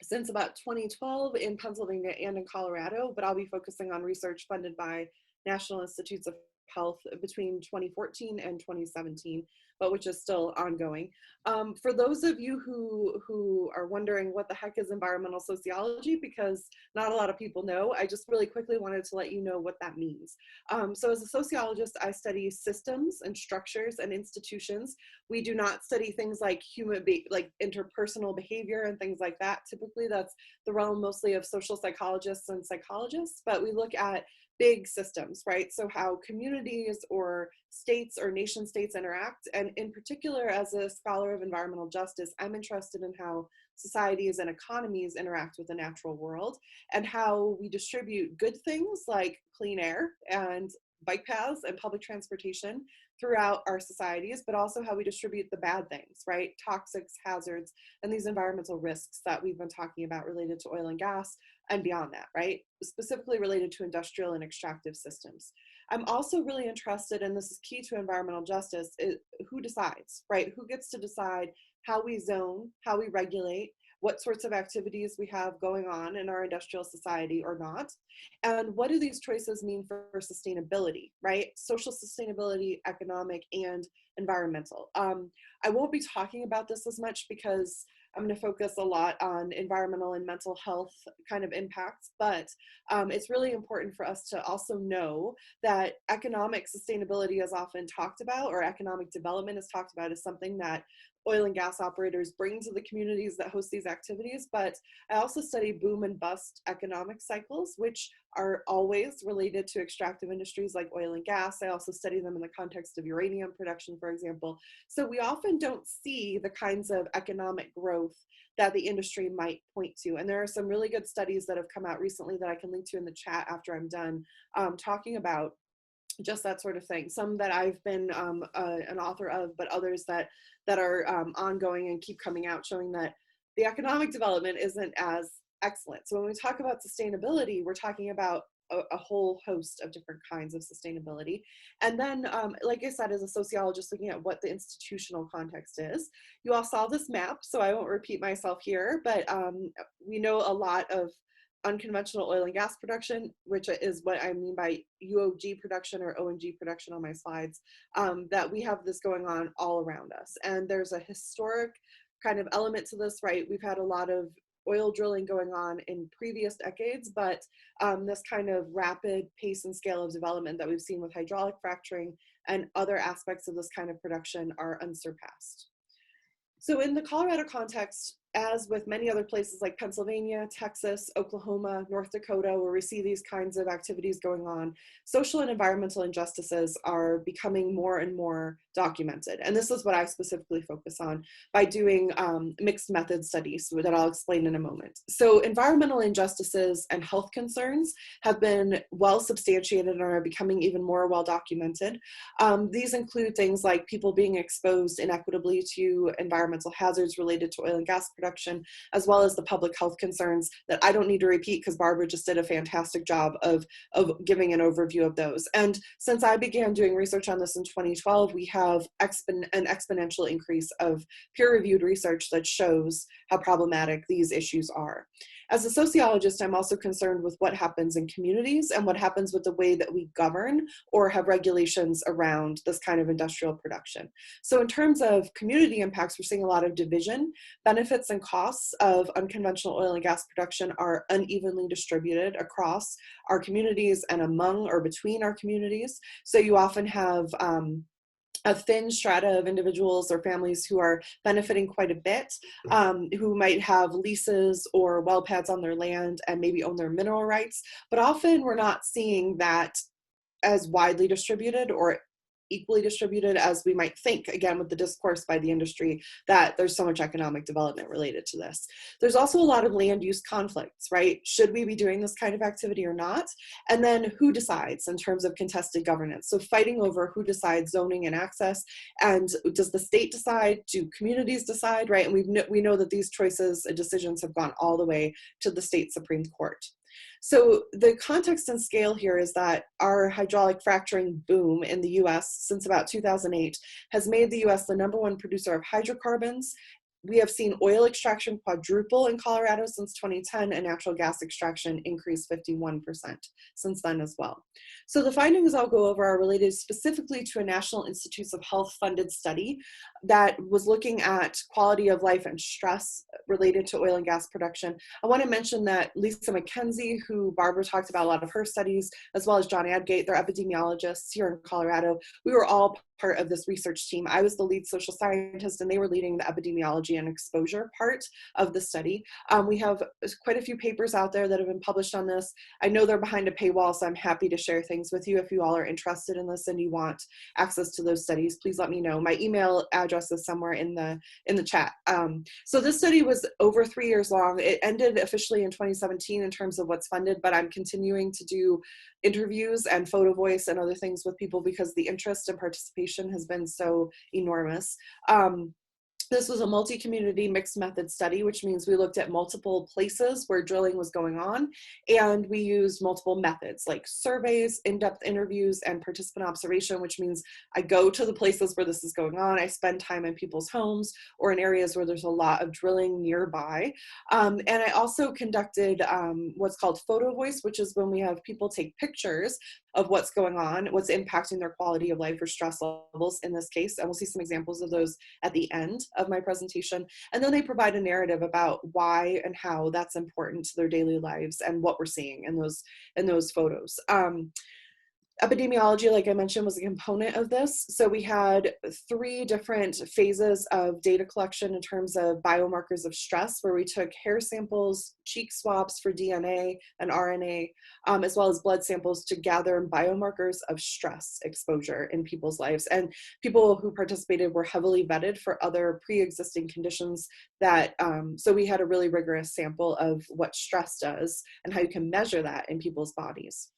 Speaker 7: since about 2012 in Pennsylvania and in Colorado, but I'll be focusing on research funded by National Institutes of Health between 2014 and 2017, but which is still ongoing. For those of you who are wondering what the heck is environmental sociology, because not a lot of people know, I just really quickly wanted to let you know what that means. So as a sociologist, I study systems and structures and institutions. We do not study things like like interpersonal behavior and things like that. Typically, that's the realm mostly of social psychologists and psychologists, but we look at big systems, right? So how communities or states or nation states interact. And in particular, as a scholar of environmental justice, I'm interested in how societies and economies interact with the natural world and how we distribute good things like clean air and bike paths and public transportation throughout our societies, but also how we distribute the bad things, right? Toxics, hazards, and these environmental risks that we've been talking about related to oil and gas and beyond that, right? Specifically related to industrial and extractive systems. I'm also really interested, and this is key to environmental justice, is who decides, right? Who gets to decide how we zone, how we regulate, what sorts of activities we have going on in our industrial society or not, and what do these choices mean for sustainability, right? Social sustainability, economic, and environmental. I won't be talking about this as much because I'm going to focus a lot on environmental and mental health kind of impacts, but it's really important for us to also know that economic sustainability is often talked about, or economic development is talked about as something that oil and gas operators bring to the communities that host these activities. But I also study boom and bust economic cycles, which are always related to extractive industries like oil and gas. I also study them in the context of uranium production, for example. So we often don't see the kinds of economic growth that the industry might point to. And there are some really good studies that have come out recently that I can link to in the chat after I'm done, talking about just that sort of thing. Some that I've been an author of, but others that are ongoing and keep coming out, showing that the economic development isn't as excellent. So when we talk about sustainability, we're talking about a whole host of different kinds of sustainability. And then, like I said, as a sociologist, looking at what the institutional context is. You all saw this map, so I won't repeat myself here, but we know a lot of unconventional oil and gas production, which is what I mean by UOG production or ONG production on my slides, that we have this going on all around us. And there's a historic kind of element to this, right? We've had a lot of oil drilling going on in previous decades, but this kind of rapid pace and scale of development that we've seen with hydraulic fracturing and other aspects of this kind of production are unsurpassed. So in the Colorado context, as with many other places like Pennsylvania, Texas, Oklahoma, North Dakota, where we see these kinds of activities going on, social and environmental injustices are becoming more and more documented. And this is what I specifically focus on by doing mixed method studies that I'll explain in a moment. So environmental injustices and health concerns have been well substantiated and are becoming even more well documented. These include things like people being exposed inequitably to environmental hazards related to oil and gas production, production, as well as the public health concerns that I don't need to repeat because Barbara just did a fantastic job of giving an overview of those. And since I began doing research on this in 2012, we have an exponential increase of peer-reviewed research that shows how problematic these issues are. As a sociologist, I'm also concerned with what happens in communities and what happens with the way that we govern or have regulations around this kind of industrial production. So in terms of community impacts, we're seeing a lot of division. Benefits and costs of unconventional oil and gas production are unevenly distributed across our communities and among or between our communities. So you often have a thin strata of individuals or families who are benefiting quite a bit, who might have leases or well pads on their land and maybe own their mineral rights. But often we're not seeing that as widely distributed or equally distributed as we might think, again, with the discourse by the industry that there's so much economic development related to this. There's also a lot of land use conflicts, right? Should we be doing this kind of activity or not? And then who decides in terms of contested governance? So fighting over who decides zoning and access, and does the state decide? Do communities decide, right? And we know that these choices and decisions have gone all the way to the state Supreme Court. So the context and scale here is that our hydraulic fracturing boom in the US since about 2008 has made the US the #1 producer of hydrocarbons. We have seen oil extraction quadruple in Colorado since 2010, and natural gas extraction increase 51% since then as well. So the findings I'll go over are related specifically to a National Institutes of Health funded study that was looking at quality of life and stress related to oil and gas production. I want to mention that Lisa McKenzie, who Barbara talked about a lot of her studies, as well as John Adgate, they're epidemiologists here in Colorado. We were all part of this research team. I was the lead social scientist and they were leading the epidemiology and exposure part of the study. We have quite a few papers out there that have been published on this. I know they're behind a paywall, so I'm happy to share things with you. If you all are interested in this and you want access to those studies, please let me know. My email address is somewhere in the chat. So this study was over 3 years long. It ended officially in 2017 in terms of what's funded, but I'm continuing to do interviews and photo voice and other things with people because the interest and participation has been so enormous. This was a multi-community mixed method study, which means we looked at multiple places where drilling was going on, and we used multiple methods like surveys, in-depth interviews, and participant observation, which means I go to the places where this is going on, I spend time in people's homes or in areas where there's a lot of drilling nearby. And I also conducted what's called photo voice, which is when we have people take pictures of what's going on, what's impacting their quality of life or stress levels in this case. And we'll see some examples of those at the end of my presentation. And then they provide a narrative about why and how that's important to their daily lives and what we're seeing in those photos. Epidemiology, like I mentioned, was a component of this. So we had 3 different phases of data collection in terms of biomarkers of stress, where we took hair samples, cheek swabs for DNA and RNA, as well as blood samples to gather biomarkers of stress exposure in people's lives. And people who participated were heavily vetted for other pre-existing conditions that, so we had a really rigorous sample of what stress does and how you can measure that in people's bodies.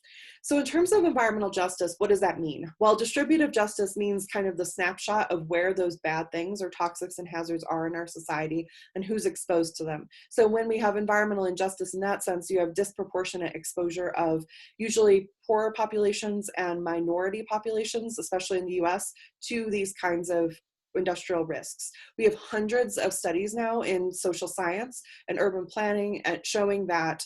Speaker 7: So in terms of environmental justice, what does that mean? Well, distributive justice means kind of the snapshot of where those bad things or toxics and hazards are in our society and who's exposed to them. So when we have environmental injustice in that sense, you have disproportionate exposure of usually poorer populations and minority populations, especially in the US, to these kinds of industrial risks. We have hundreds of studies now in social science and urban planning showing that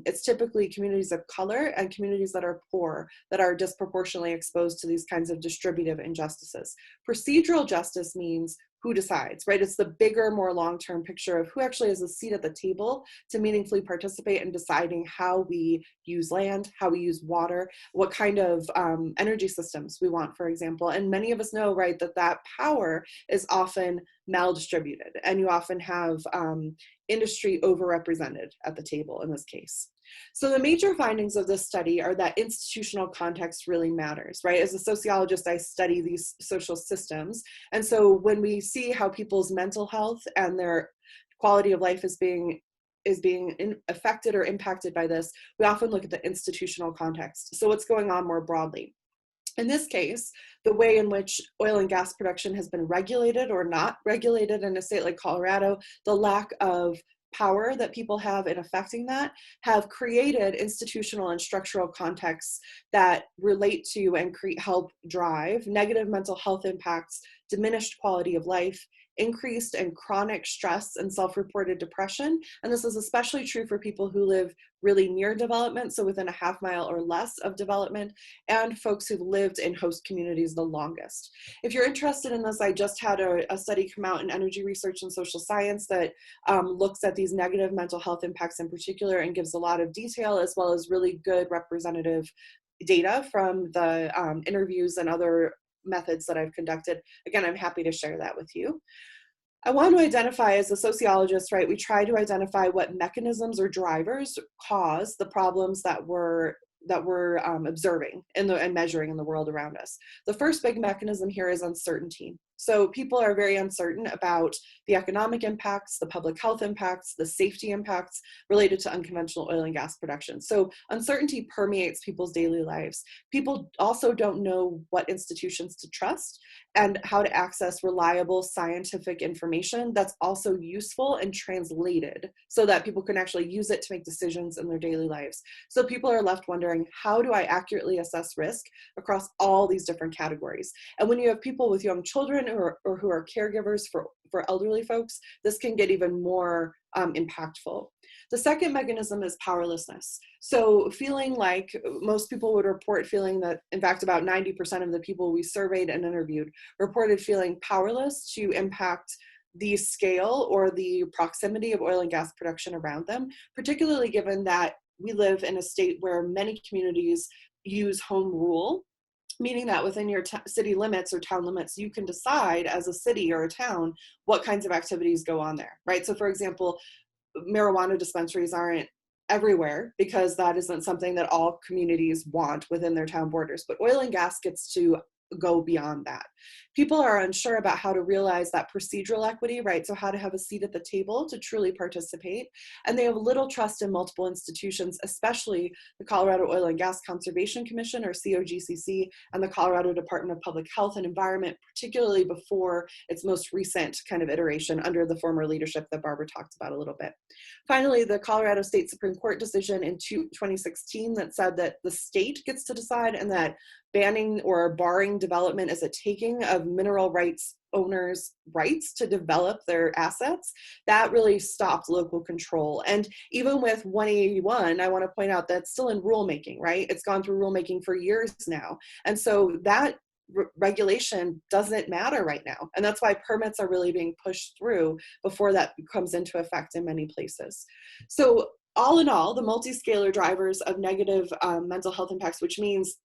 Speaker 7: it's typically communities of color and communities that are poor that are disproportionately exposed to these kinds of distributive injustices. Procedural justice means who decides, right? It's the bigger, more long-term picture of who actually has a seat at the table to meaningfully participate in deciding how we use land, how we use water, what kind of energy systems we want, for example. And many of us know, right, that power is often maldistributed, and you often have industry overrepresented at the table in this case. So the major findings of this study are that institutional context really matters, right? As a sociologist, I study these social systems. And so when we see how people's mental health and their quality of life is being affected or impacted by this, we often look at the institutional context. So what's going on more broadly? In this case, the way in which oil and gas production has been regulated or not regulated in a state like Colorado, the lack of power that people have in affecting that, have created institutional and structural contexts that relate to and help drive negative mental health impacts, diminished quality of life, increased and chronic stress and self-reported depression. And this is especially true for people who live really near development, so within a half mile or less of development, and folks who've lived in host communities the longest. If you're interested in this, I just had a study come out in Energy Research and Social Science that looks at these negative mental health impacts in particular and gives a lot of detail, as well as really good representative data from the interviews and other methods that I've conducted. Again, I'm happy to share that with you. I want to identify, as a sociologist, right, we try to identify what mechanisms or drivers cause the problems that we're observing and measuring in the world around us. The first big mechanism here is uncertainty. So people are very uncertain about the economic impacts, the public health impacts, the safety impacts related to unconventional oil and gas production. So uncertainty permeates people's daily lives. People also don't know what institutions to trust and how to access reliable scientific information that's also useful and translated so that people can actually use it to make decisions in their daily lives. So people are left wondering, how do I accurately assess risk across all these different categories? And when you have people with young children or who are caregivers for elderly folks, this can get even more impactful. The second mechanism is powerlessness. So feeling like, most people would report feeling that, in fact, about 90% of the people we surveyed and interviewed reported feeling powerless to impact the scale or the proximity of oil and gas production around them, particularly given that we live in a state where many communities use home rule, meaning that within your city limits or town limits, you can decide as a city or a town what kinds of activities go on there, right? So for example, marijuana dispensaries aren't everywhere because that isn't something that all communities want within their town borders, but oil and gas gets to go beyond that. People are unsure about how to realize that procedural equity, right? So how to have a seat at the table to truly participate. And they have little trust in multiple institutions, especially the Colorado Oil and Gas Conservation Commission, or COGCC, and the Colorado Department of Public Health and Environment, particularly before its most recent kind of iteration under the former leadership that Barbara talked about a little bit. Finally, the Colorado State Supreme Court decision in 2016 that said that the state gets to decide, and that banning or barring development is a taking of mineral rights owners' rights to develop their assets, that really stopped local control. And even with 181, I want to point out that's still in rulemaking, right? It's gone through rulemaking for years now. And so that regulation doesn't matter right now. And that's why permits are really being pushed through before that comes into effect in many places. So all in all, the multi-scalar drivers of negative mental health impacts, which means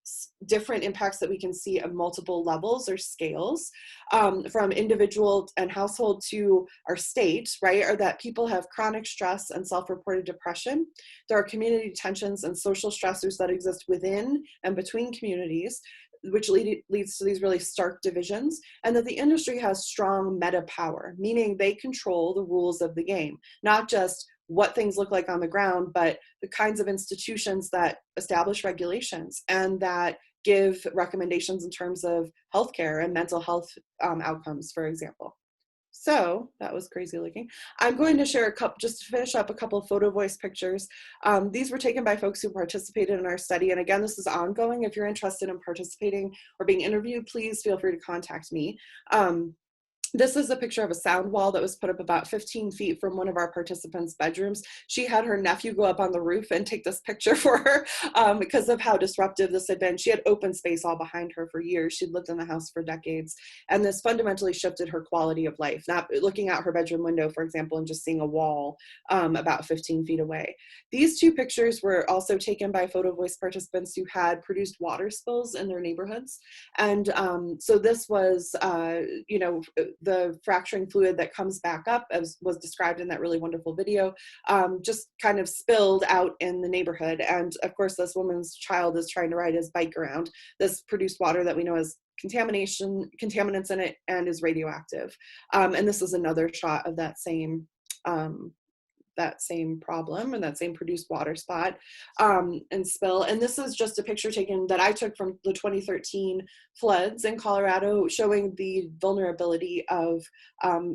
Speaker 7: different impacts that we can see of multiple levels or scales, from individual and household to our state, right, are that people have chronic stress and self-reported depression. There are community tensions and social stressors that exist within and between communities, which leads to these really stark divisions, and that the industry has strong meta power, meaning they control the rules of the game, not just what things look like on the ground, but the kinds of institutions that establish regulations and that give recommendations in terms of healthcare and mental health outcomes, for example. So that was crazy looking. I'm going to share a couple, just to finish up, a couple of photo voice pictures. These were taken by folks who participated in our study. And again, this is ongoing. If you're interested in participating or being interviewed, please feel free to contact me. This is a picture of a sound wall that was put up about 15 feet from one of our participants' bedrooms. She had her nephew go up on the roof and take this picture for her because of how disruptive this had been. She had open space all behind her for years. She'd lived in the house for decades. And this fundamentally shifted her quality of life. Not looking out her bedroom window, for example, and just seeing a wall about 15 feet away. These two pictures were also taken by photo voice participants who had produced water spills in their neighborhoods. And so this was, the fracturing fluid that comes back up, as was described in that really wonderful video, just kind of spilled out in the neighborhood. And of course, this woman's child is trying to ride his bike around this produced water that we know has contaminants in it and is radioactive. And this is another shot of that same that same problem and that same produced water spot and spill. And this is just a picture taken that I took from the 2013 floods in Colorado, showing the vulnerability of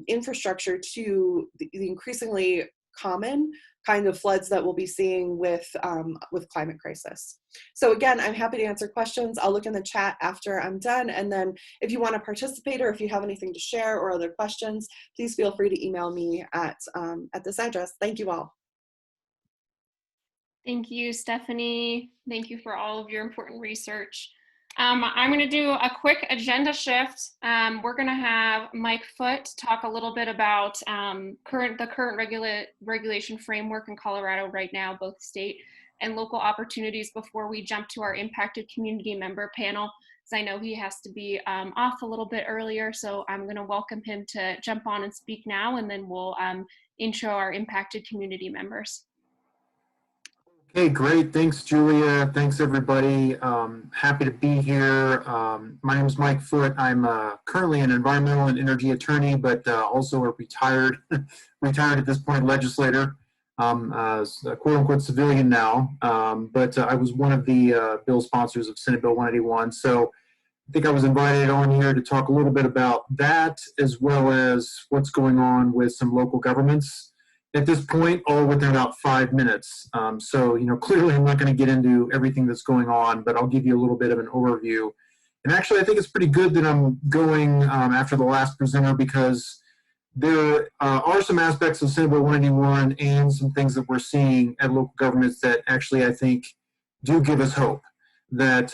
Speaker 7: infrastructure to the increasingly common kind of floods that we'll be seeing with climate crisis. So again, I'm happy to answer questions. I'll look in the chat after I'm done. And then if you want to participate or if you have anything to share or other questions, please feel free to email me at this address. Thank you all.
Speaker 2: Thank you, Stephanie. Thank you for all of your important research. I'm going to do a quick agenda shift. We're going to have Mike Foote talk a little bit about the current regulation framework in Colorado right now, both state and local opportunities, before we jump to our impacted community member panel, because I know he has to be off a little bit earlier. So I'm going to welcome him to jump on and speak now, and then we'll intro our impacted community members.
Speaker 8: Okay, great. Thanks, Julia. Thanks, everybody. Happy to be here. My name is Mike Foote. I'm currently an environmental and energy attorney, but also a retired at this point legislator. A quote-unquote civilian now, but I was one of the bill sponsors of Senate Bill 181. So I think I was invited on here to talk a little bit about that, as well as what's going on with some local governments at this point, all within about 5 minutes. So, clearly I'm not going to get into everything that's going on, but I'll give you a little bit of an overview. And actually, I think it's pretty good that I'm going after the last presenter, because there are some aspects of Senate Bill 181 and some things that we're seeing at local governments that actually, I think, do give us hope that,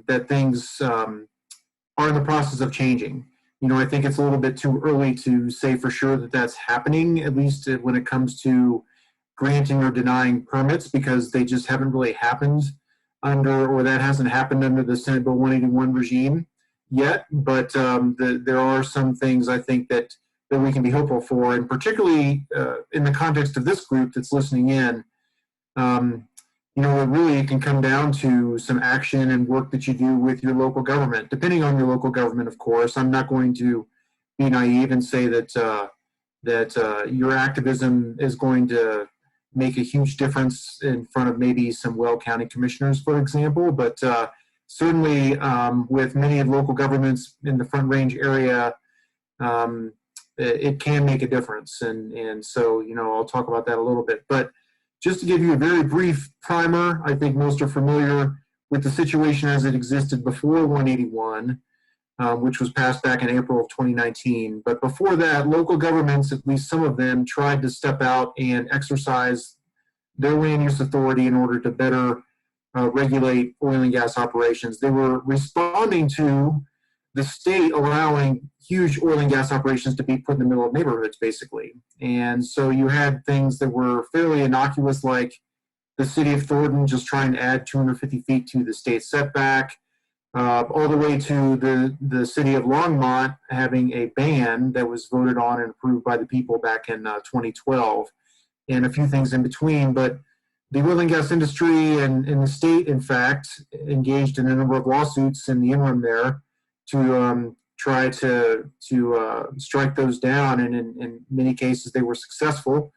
Speaker 8: that things are in the process of changing. I think it's a little bit too early to say for sure that that's happening, at least when it comes to granting or denying permits, because they just haven't really happened that hasn't happened under the Senate Bill 181 regime yet. But there are some things I think that we can be hopeful for, and particularly in the context of this group that's listening in. It can come down to some action and work that you do with your local government, depending on your local government, of course. I'm not going to be naive and say that your activism is going to make a huge difference in front of maybe some Weld County commissioners, for example. But certainly with many of local governments in the Front Range area, it can make a difference. And so, I'll talk about that a little bit. But just to give you a very brief primer, I think most are familiar with the situation as it existed before 181, which was passed back in April of 2019. But before that, local governments, at least some of them, tried to step out and exercise their land use authority in order to better regulate oil and gas operations. They were responding to the state allowing huge oil and gas operations to be put in the middle of neighborhoods, basically. And so you had things that were fairly innocuous, like the city of Thornton just trying to add 250 feet to the state setback, all the way to the city of Longmont having a ban that was voted on and approved by the people back in 2012, and a few things in between. But the oil and gas industry and the state, in fact, engaged in a number of lawsuits in the interim there to try to strike those down, and in many cases they were successful.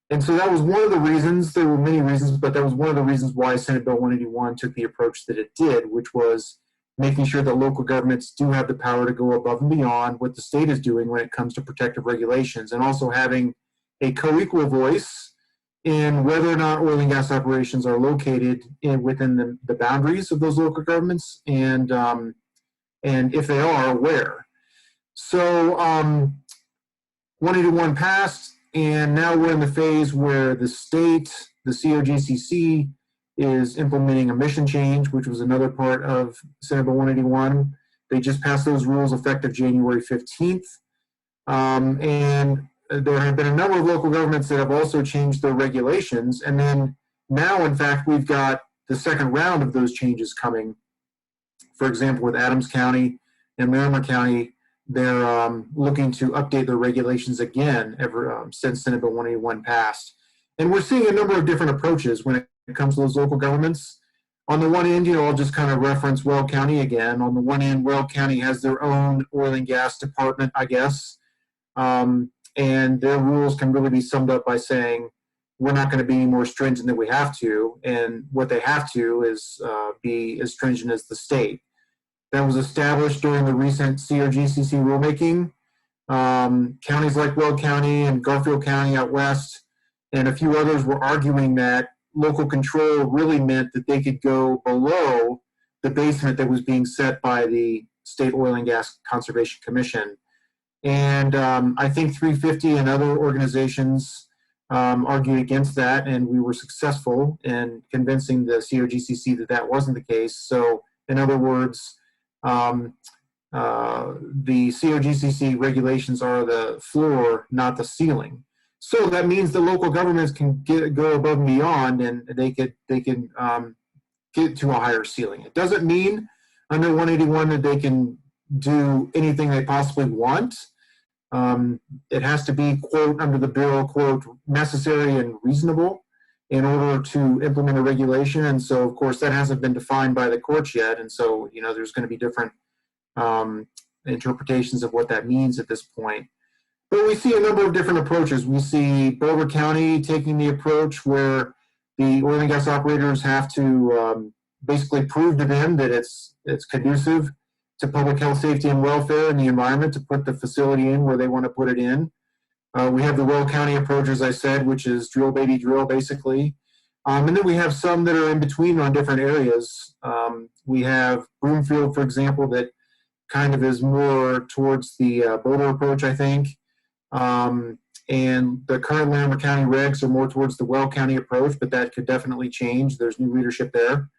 Speaker 8: And so that was one of the reasons. There were many reasons, but that was one of the reasons why Senate Bill 181 took the approach that it did, which was making sure that local governments do have the power to go above and beyond what the state is doing when it comes to protective regulations, and also having a co-equal voice in whether or not oil and gas operations are located within the boundaries of those local governments, and if they are, where. So 181 passed, and now we're in the phase where the state, the COGCC, is implementing a mission change, which was another part of Senate Bill 181. They just passed those rules effective January 15th. And there have been a number of local governments that have also changed their regulations. And then now, in fact, we've got the second round of those changes coming. For example, with Adams County and Larimer County, they're looking to update their regulations again since Senate Bill 181 passed. And we're seeing a number of different approaches when it comes to those local governments. On the one end, I'll just kind of reference Weld County again. On the one end, Weld County has their own oil and gas department, I guess. And their rules can really be summed up by saying, we're not going to be any more stringent than we have to. And what they have to is be as stringent as the state. That was established during the recent CRGCC rulemaking. Counties like Weld County and Garfield County out west and a few others were arguing that local control really meant that they could go below the basement that was being set by the State Oil and Gas Conservation Commission. And I think 350 and other organizations argued against that, and we were successful in convincing the CRGCC that that wasn't the case. So in other words, the CRGCC regulations are the floor, not the ceiling. So that means the local governments can go above and beyond, and they can get to a higher ceiling. It doesn't mean under 181 that they can do anything they possibly want. It has to be, quote, under the bill, quote, necessary and reasonable in order to implement a regulation. And so, of course, that hasn't been defined by the courts yet. And so, you know, there's going to be different interpretations of what that means at this point. But we see a number of different approaches. We see Boulder County taking the approach where the oil and gas operators have to basically prove to them that it's conducive to public health, safety, and welfare and the environment to put the facility in where they want to put it in. We have the Weld County approach, as I said, which is drill, baby, drill, basically. And then we have some that are in between on different areas. We have Broomfield, for example, that kind of is more towards the Boulder approach, I think. And the current Larimer County regs are more towards the Weld County approach, but that could definitely change. There's new leadership there.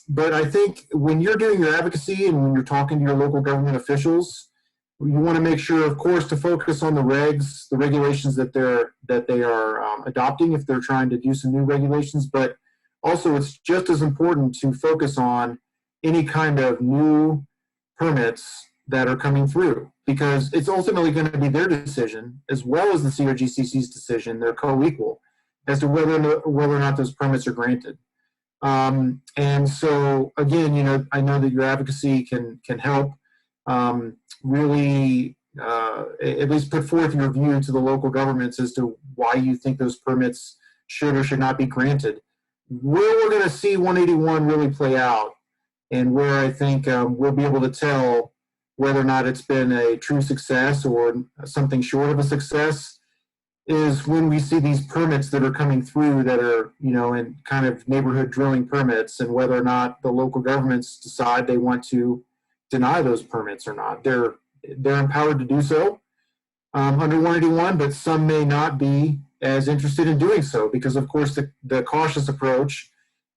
Speaker 8: But I think when you're doing your advocacy and when you're talking to your local government officials, you want to make sure, of course, to focus on the regs, the regulations that they are adopting if they're trying to do some new regulations. But also, it's just as important to focus on any kind of new permits that are coming through, because it's ultimately going to be their decision as well as the CRGCC's decision. They're co-equal as to whether or not those permits are granted. And so, again, you know, I know that your advocacy can help really at least put forth your view to the local governments as to why you think those permits should or should not be granted. Where we're going to see 181 really play out, and where I think we'll be able to tell whether or not it's been a true success or something short of a success, is when we see these permits that are coming through that are, you know, in kind of neighborhood drilling permits, and whether or not the local governments decide they want to deny those permits or not. They're empowered to do so under 181, but some may not be as interested in doing so because, of course, the cautious approach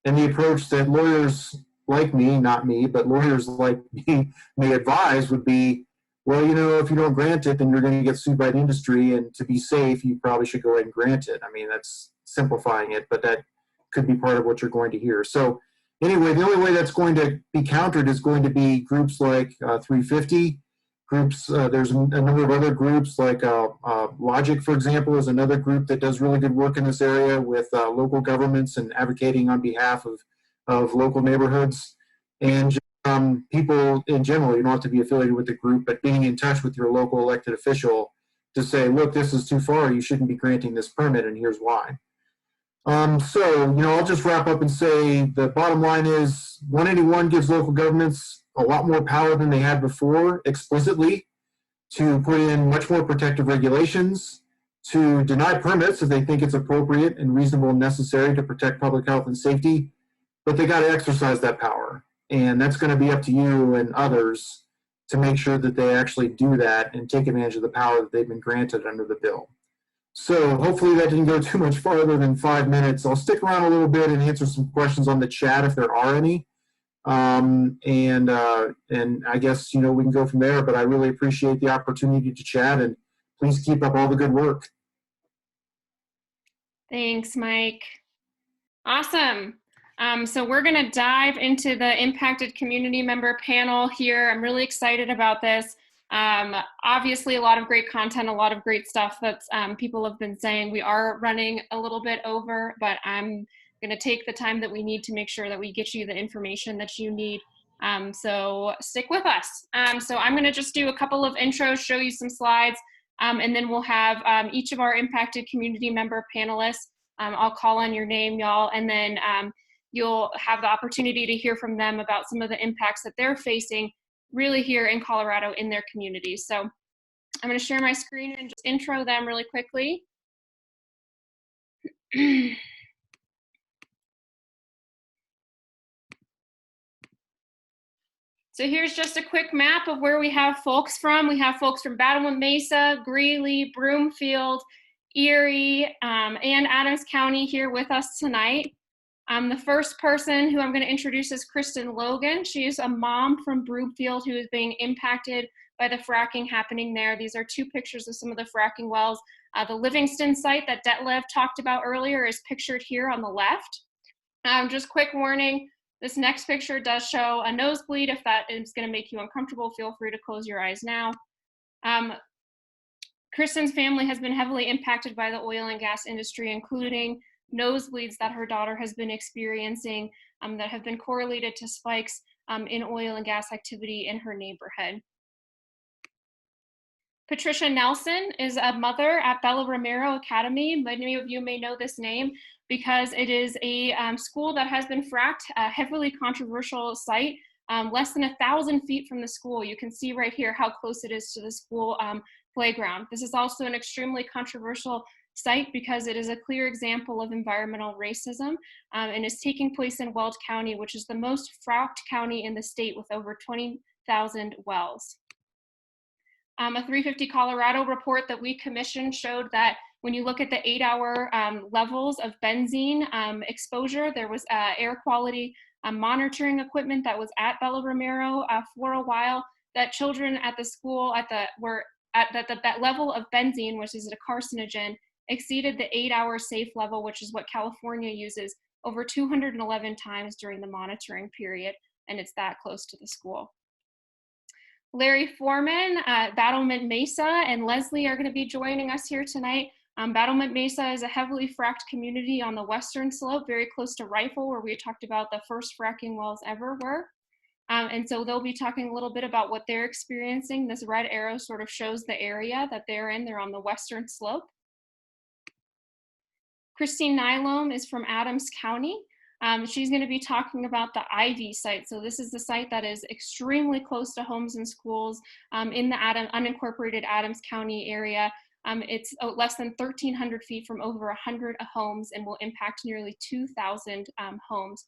Speaker 8: and the approach that lawyers like me, not me, but lawyers like me may advise would be, well, you know, if you don't grant it, then you're going to get sued by the industry, and to be safe, you probably should go ahead and grant it. I mean, that's simplifying it, but that could be part of what you're going to hear. So anyway, the only way that's going to be countered is going to be groups like 350, groups, there's a number of other groups like Logic, for example, is another group that does really good work in this area with local governments and advocating on behalf of local neighborhoods. And people in general, you don't have to be affiliated with the group, but being in touch with your local elected official to say, look, this is too far, you shouldn't be granting this permit, and here's why. So, you know, I'll just wrap up and say the bottom line is 181 gives local governments a lot more power than they had before explicitly to put in much more protective regulations, to deny permits if they think it's appropriate and reasonable and necessary to protect public health and safety, but they got to exercise that power. And that's going to be up to you and others to make sure that they actually do that and take advantage of the power that they've been granted under the bill. So hopefully that didn't go too much farther than 5 minutes. I'll stick around a little bit and answer some questions on the chat if there are any. And I guess, you know, we can go from there, but I really appreciate the opportunity to chat, and please keep up all the good work.
Speaker 2: Thanks, Mike. Awesome. So we're going to dive into the impacted community member panel here. I'm really excited about this. Obviously, a lot of great content, a lot of great stuff that people have been saying. We are running a little bit over, but I'm going to take the time that we need to make sure that we get you the information that you need. So stick with us. So I'm going to just do a couple of intros, show you some slides. And then we'll have each of our impacted community member panelists. I'll call on your name, y'all, and then you'll have the opportunity to hear from them about some of the impacts that they're facing really here in Colorado in their communities. So I'm going to share my screen and just intro them really quickly. So here's just a quick map of where we have folks from. We have folks from Battleman Mesa, Greeley, Broomfield, Erie, and Adams County here with us tonight. The first person who I'm going to introduce is Kristen Logan. She is a mom from Broomfield who is being impacted by the fracking happening there. These are two pictures of some of the fracking wells. The Livingston site that Detlev talked about earlier is pictured here on the left. Just quick warning, this next picture does show a nosebleed. If that is going to make you uncomfortable, feel free to close your eyes now. Kristen's family has been heavily impacted by the oil and gas industry, including nosebleeds that her daughter has been experiencing that have been correlated to spikes in oil and gas activity in her neighborhood. Patricia Nelson is a mother at Bella Romero Academy. Many of you may know this name because it is a school that has been fracked, a heavily controversial site, less than 1,000 feet from the school. You can see right here how close it is to the school playground. This is also an extremely controversial site because it is a clear example of environmental racism and is taking place in Weld County, which is the most fracked county in the state with over 20,000 wells. A 350 Colorado report that we commissioned showed that when you look at the 8-hour levels of benzene exposure, there was air quality monitoring equipment that was at Bella Romero for a while, that children at the school were at that level of benzene, which is a carcinogen, exceeded the 8-hour safe level, which is what California uses, over 211 times during the monitoring period, and it's that close to the school. Larry Foreman, Battlement Mesa, and Leslie are going to be joining us here tonight. Battlement Mesa is a heavily fracked community on the western slope, very close to Rifle, where we talked about the first fracking wells ever were. And so they'll be talking a little bit about what they're experiencing. This red arrow sort of shows the area that they're in. They're on the western slope. Christine Nylom is from Adams County. She's going to be talking about the Ivy site. So this is the site that is extremely close to homes and schools in the unincorporated Adams County area. It's less than 1,300 feet from over 100 homes and will impact nearly 2,000 homes.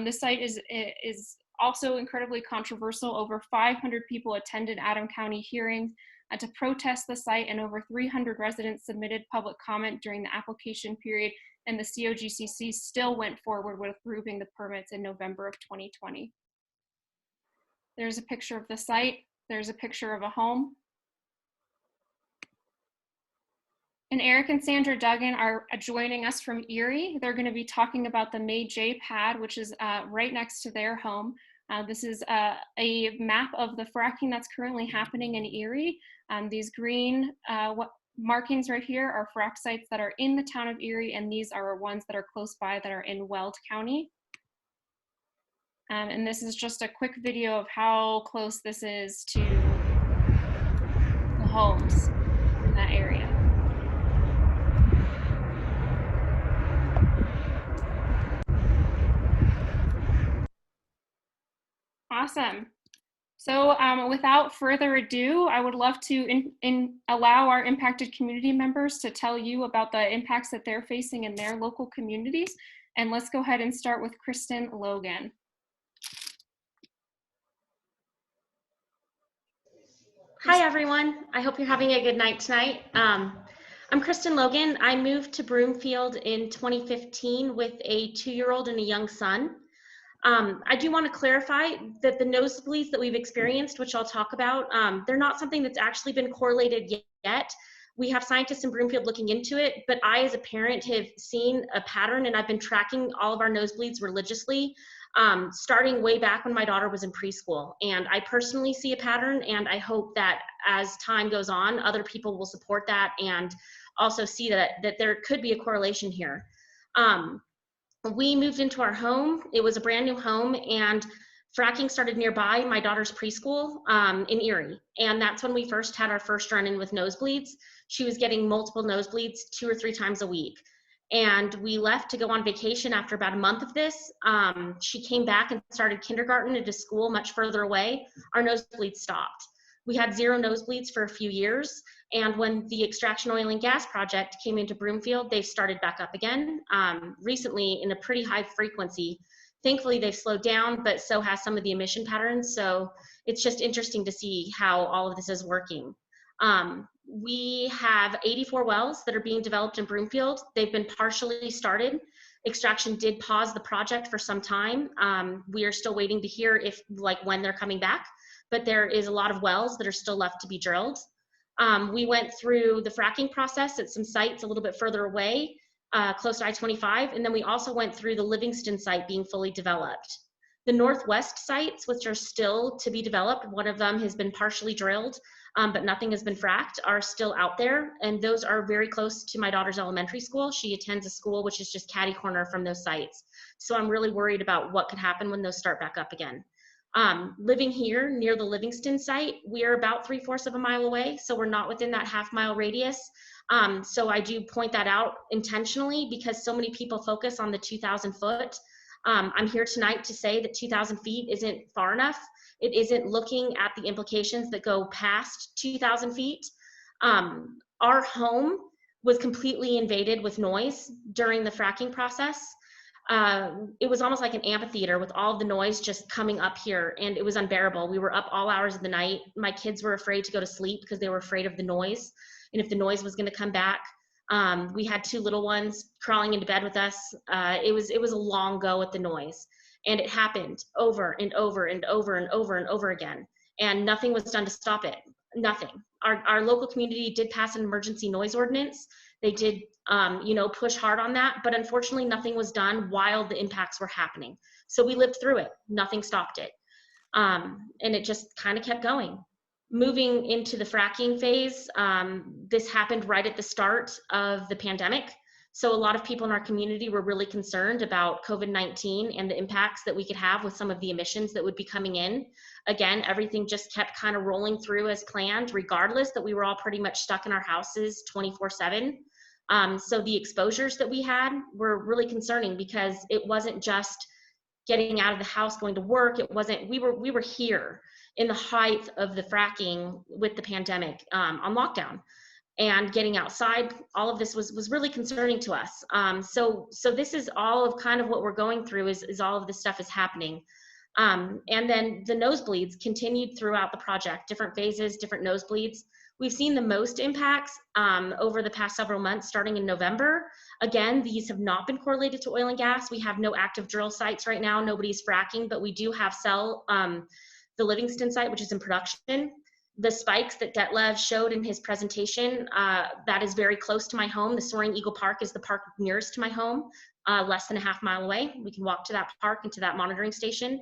Speaker 2: This site is also incredibly controversial. Over 500 people attended Adams County hearings to protest the site, and over 300 residents submitted public comment during the application period, and the COGCC still went forward with approving the permits in November of 2020. There's a picture of the site. There's a picture of a home. And Eric and Sandra Duggan are joining us from Erie. They're going to be talking about the May J pad, which is right next to their home. This is a map of the fracking that's currently happening in Erie. These green markings right here are frack sites that are in the town of Erie, and these are ones that are close by that are in Weld County. And this is just a quick video of how close this is to the homes in that area. Awesome. So without further ado, I would love to allow our impacted community members to tell you about the impacts that they're facing in their local communities. And let's go ahead and start with Kristen Logan.
Speaker 9: Hi, everyone. I hope you're having a good night tonight. I'm Kristen Logan. I moved to Broomfield in 2015 with a 2-year-old and a young son. I do want to clarify that the nosebleeds that we've experienced, which I'll talk about, they're not something that's actually been correlated yet. We have scientists in Broomfield looking into it, but I, as a parent, have seen a pattern, and I've been tracking all of our nosebleeds religiously, starting way back when my daughter was in preschool. And I personally see a pattern, and I hope that as time goes on, other people will support that and also see that there could be a correlation here. We moved into our home. It was a brand new home, and Fracking started nearby my daughter's preschool in Erie. And that's when we first had our first run-in with nosebleeds. She was getting multiple nosebleeds 2 or 3 times a week. And we left to go on vacation after about a month of this. She came back and started kindergarten at a school much further away. Our nosebleeds stopped. We had 0 nosebleeds for a few years. And when the extraction oil and gas project came into Broomfield, they started back up again, recently in a pretty high frequency. Thankfully, they've slowed down, but so has some of the emission patterns. So it's just interesting to see how all of this is working. We have 84 wells that are being developed in Broomfield. They've been partially started. Extraction did pause the project for some time. We are still waiting to hear when they're coming back, but there is a lot of wells that are still left to be drilled. We went through the fracking process at some sites a little bit further away, close to I-25, and then we also went through the Livingston site being fully developed. The Northwest sites, which are still to be developed, one of them has been partially drilled, but nothing has been fracked, are still out there, and those are very close to my daughter's elementary school. She attends a school which is just catty corner from those sites. So I'm really worried about what could happen when those start back up again. Living here near the Livingston site, we are about 3/4 of a mile away, so we're not within that half-mile radius. So I do point that out intentionally because so many people focus on the 2,000 foot. I'm here tonight to say that 2,000 feet isn't far enough. It isn't looking at the implications that go past 2,000 feet. Our home was completely invaded with noise during the fracking process. It was almost like an amphitheater with all of the noise just coming up here, and it was unbearable. We were up all hours of the night. My kids were afraid to go to sleep because they were afraid of the noise, and if the noise was going to come back. We had 2 little ones crawling into bed with us. It was a long go with the noise, and it happened over and over and over and over and over again, and nothing was done to stop it. Nothing. Our local community did pass an emergency noise ordinance. They did, push hard on that, but unfortunately nothing was done while the impacts were happening. So we lived through it. Nothing stopped it. And it just kind of kept going. Moving into the fracking phase, this happened right at the start of the pandemic. So a lot of people in our community were really concerned about COVID-19 and the impacts that we could have with some of the emissions that would be coming in. Again, everything just kept kind of rolling through as planned, regardless that we were all pretty much stuck in our houses 24/7. So the exposures that we had were really concerning because it wasn't just getting out of the house, going to work. It wasn't, we were here in the height of the fracking with the pandemic on lockdown. And getting outside, all of this was really concerning to us. So this is all of kind of what we're going through is all of this stuff is happening. And then the nosebleeds continued throughout the project, different phases, different nosebleeds. We've seen the most impacts over the past several months, starting in November. Again, these have not been correlated to oil and gas. We have no active drill sites right now. Nobody's fracking, but we do have the Livingston site, which is in production. The spikes that Detlev showed in his presentation, that is very close to my home. The Soaring Eagle Park is the park nearest to my home, less than a half-mile away. We can walk to that park and to that monitoring station.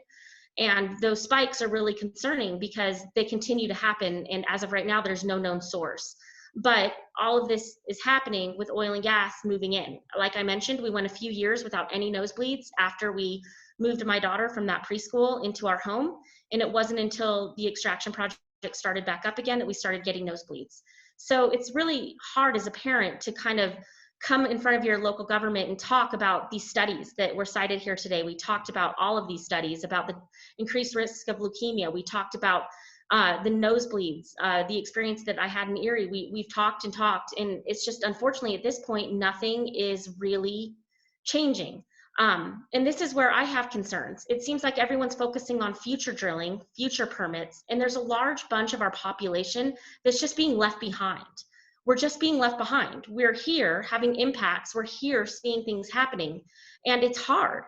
Speaker 9: And those spikes are really concerning because they continue to happen. And as of right now, there's no known source. But all of this is happening with oil and gas moving in. Like I mentioned, we went a few years without any nosebleeds after we moved my daughter from that preschool into our home. And it wasn't until the extraction project started back up again that we started getting nosebleeds. So it's really hard as a parent to kind of come in front of your local government and talk about these studies that were cited here today. We talked about all of these studies about the increased risk of leukemia. We talked about the nosebleeds, the experience that I had in Erie. We've talked and talked, and it's just unfortunately at this point, nothing is really changing. And this is where I have concerns. It seems like everyone's focusing on future drilling, future permits, and there's a large bunch of our population that's just being left behind. We're just being left behind. We're here having impacts. We're here seeing things happening, and it's hard.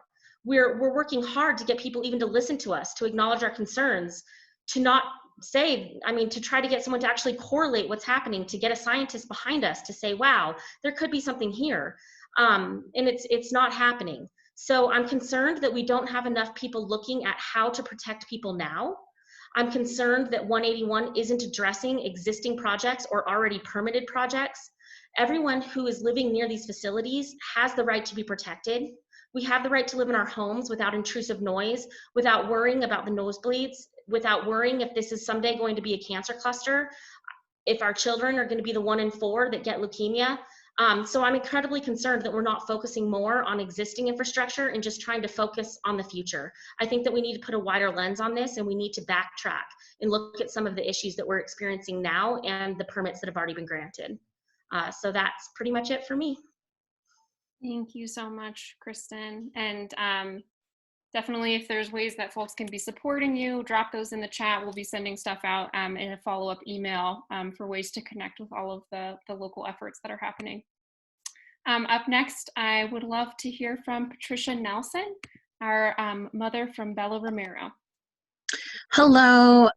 Speaker 9: We're working hard to get people even to listen to us, to acknowledge our concerns, to not say, to try to get someone to actually correlate what's happening, to get a scientist behind us to say, wow, there could be something here. And it's not happening. So I'm concerned that we don't have enough people looking at how to protect people now. I'm concerned that 181 isn't addressing existing projects or already permitted projects. Everyone who is living near these facilities has the right to be protected. We have the right to live in our homes without intrusive noise, without worrying about the nosebleeds, without worrying if this is someday going to be a cancer cluster, if our children are going to be the 1 in 4 that get leukemia. So I'm incredibly concerned that we're not focusing more on existing infrastructure and just trying to focus on the future. I think that we need to put a wider lens on this, and we need to backtrack and look at some of the issues that we're experiencing now and the permits that have already been granted. So that's pretty much it for me.
Speaker 2: Thank you so much, Kristen. And definitely, if there's ways that folks can be supporting you, drop those in the chat. We'll be sending stuff out in a follow-up email for ways to connect with all of the local efforts that are happening. Up next, I would love to hear from Patricia Nelson, our mother from Bella Romero.
Speaker 10: Hello.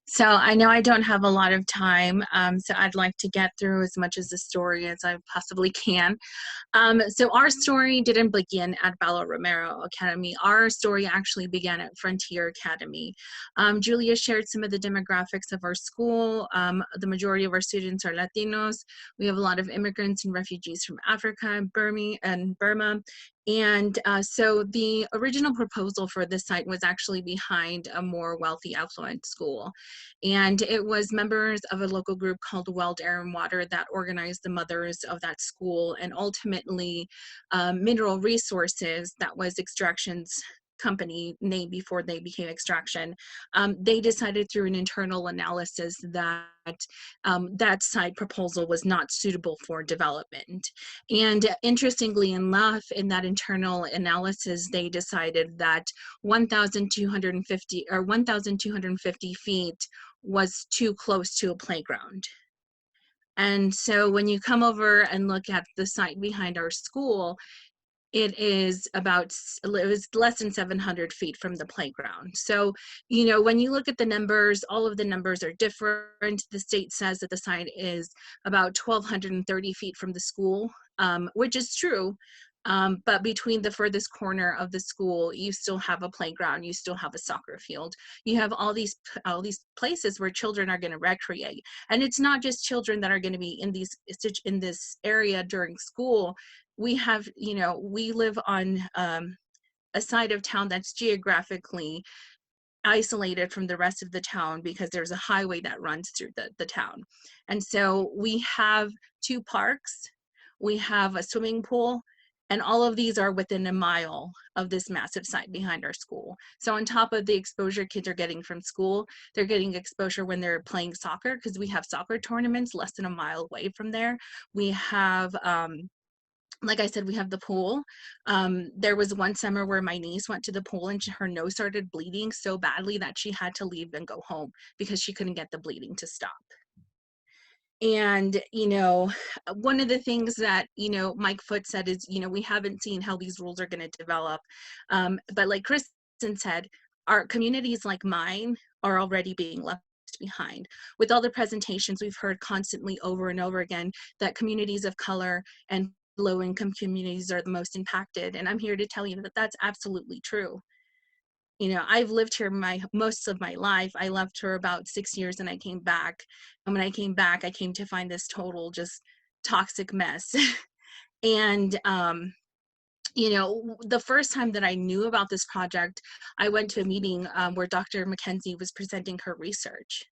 Speaker 10: So I know I don't have a lot of time, so I'd like to get through as much of the story as I possibly can. So our story didn't begin at Bella Romero Academy. Our story actually began at Frontier Academy. Julia shared some of the demographics of our school. The majority of our students are Latinos. We have a lot of immigrants and refugees from Africa, Burma, and so the original proposal for this site was actually behind a more wealthy, affluent school. And it was members of a local group called Weld Air and Water that organized the mothers of that school, and ultimately Mineral Resources, that was Extraction's company name before they became Extraction. They decided through an internal analysis that that site proposal was not suitable for development. And interestingly enough, in that internal analysis, they decided that 1,250 feet was too close to a playground. And so when you come over and look at the site behind our school, it was less than 700 feet from the playground. So, you know, when you look at the numbers, all of the numbers are different. The state says that the site is about 1,230 feet from the school, which is true. But between the furthest corner of the school, you still have a playground, you still have a soccer field. You have all these places where children are going to recreate. And it's not just children that are going to be in this area during school. We have, you know, we live on a side of town that's geographically isolated from the rest of the town because there's a highway that runs through the town. And so we have 2 parks, we have a swimming pool, and all of these are within a mile of this massive site behind our school. So on top of the exposure kids are getting from school, they're getting exposure when they're playing soccer, because we have soccer tournaments less than a mile away from there. We have, like I said, we have the pool. There was one summer where my niece went to the pool and her nose started bleeding so badly that she had to leave and go home because she couldn't get the bleeding to stop. And, you know, one of the things that, you know, Mike Foote said is, you know, we haven't seen how these rules are going to develop. But like Kristen said, our communities like mine are already being left behind. With all the presentations we've heard constantly over and over again, that communities of color and low-income communities are the most impacted. And I'm here to tell you that that's absolutely true. You know, I've lived here most of my life. I left for about 6 years and I came back. And when I came back, I came to find this total just toxic mess. And, you know, the first time that I knew about this project, I went to a meeting where Dr. McKenzie was presenting her research.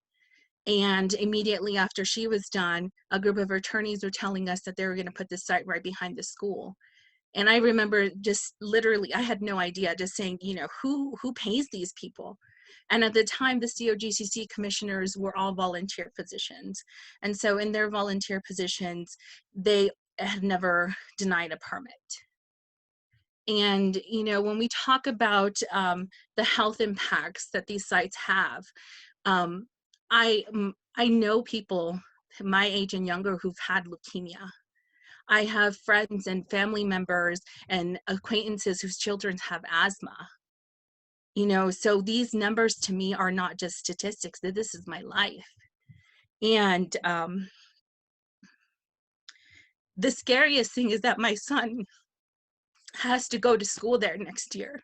Speaker 10: And immediately after she was done, a group of attorneys were telling us that they were going to put this site right behind the school. And I remember just literally, I had no idea, just saying, you know, who pays these people? And at the time, the COGCC commissioners were all volunteer positions. And so in their volunteer positions, they had never denied a permit. And, you know, when we talk about the health impacts that these sites have, I know people my age and younger who've had leukemia. I have friends and family members and acquaintances whose children have asthma. You know, so these numbers to me are not just statistics, that this is my life. And the scariest thing is that my son has to go to school there next year.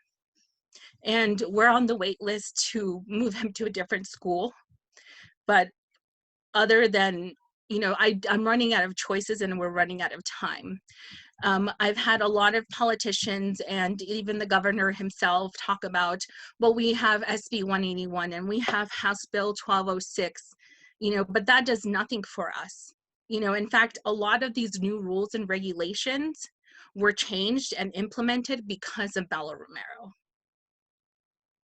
Speaker 10: And we're on the wait list to move him to a different school. But other than, you know, I'm running out of choices and we're running out of time. I've had a lot of politicians and even the governor himself talk about, well, we have SB 181 and we have House Bill 1206, but that does nothing for us. In fact, a lot of these new rules and regulations were changed and implemented because of Bella Romero.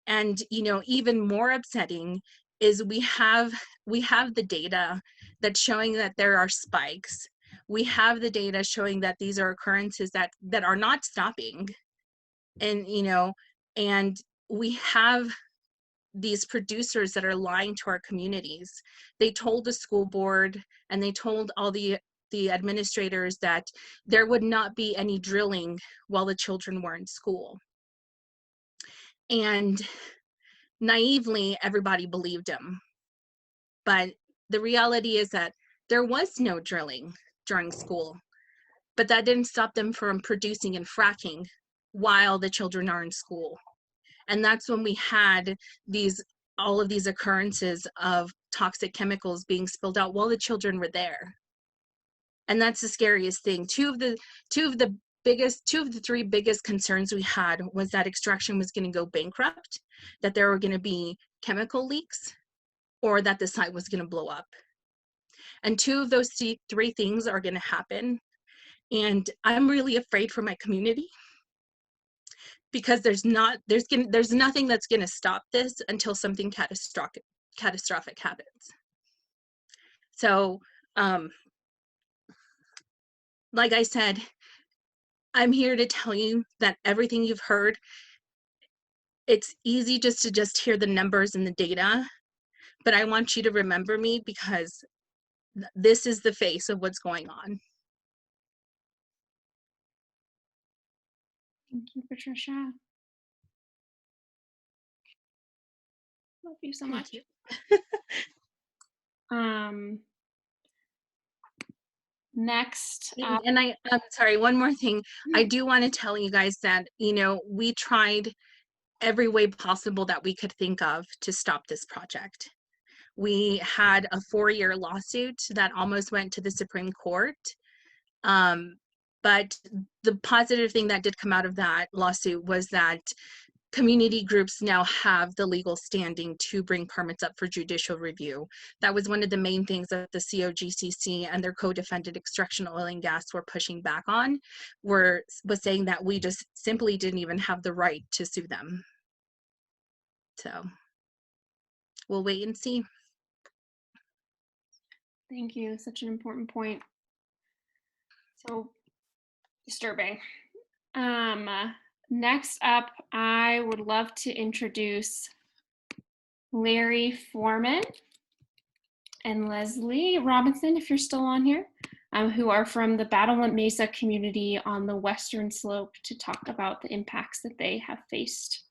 Speaker 10: And, even more upsetting is we have the data that's showing that there are spikes. We have the data showing that these are occurrences that are not stopping. And, and we have these producers that are lying to our communities. They told the school board and they told all the administrators that there would not be any drilling while the children were in school. And naively, everybody believed him. But the reality is that there was no drilling during school, but that didn't stop them from producing and fracking while the children are in school. And that's when we had all of these occurrences of toxic chemicals being spilled out while the children were there. And that's the scariest thing. Two of the three biggest concerns we had was that extraction was going to go bankrupt, that there were going to be chemical leaks, or that the site was going to blow up. And two of those three things are going to happen. And I'm really afraid for my community, because there's nothing that's going to stop this until something catastrophic happens. So, like I said, I'm here to tell you that everything you've heard, it's easy to hear the numbers and the data, but I want you to remember me, because this is the face of what's going on.
Speaker 2: Thank you, Patricia. Love you so much. Next up.
Speaker 10: And I'm sorry, one more thing. I do want to tell you guys that, we tried every way possible that we could think of to stop this project. We had a 4-year lawsuit that almost went to the Supreme Court. But the positive thing that did come out of that lawsuit was that community groups now have the legal standing to bring permits up for judicial review. That was one of the main things that the COGCC and their co-defendant Extraction Oil and Gas were pushing back on, was saying that we just simply didn't even have the right to sue them. So we'll wait and see.
Speaker 2: Thank you. Such an important point. So disturbing. Next up, I would love to introduce Larry Foreman and Leslie Robinson, if you're still on here, who are from the Battlement Mesa community on the western slope, to talk about the impacts that they have faced.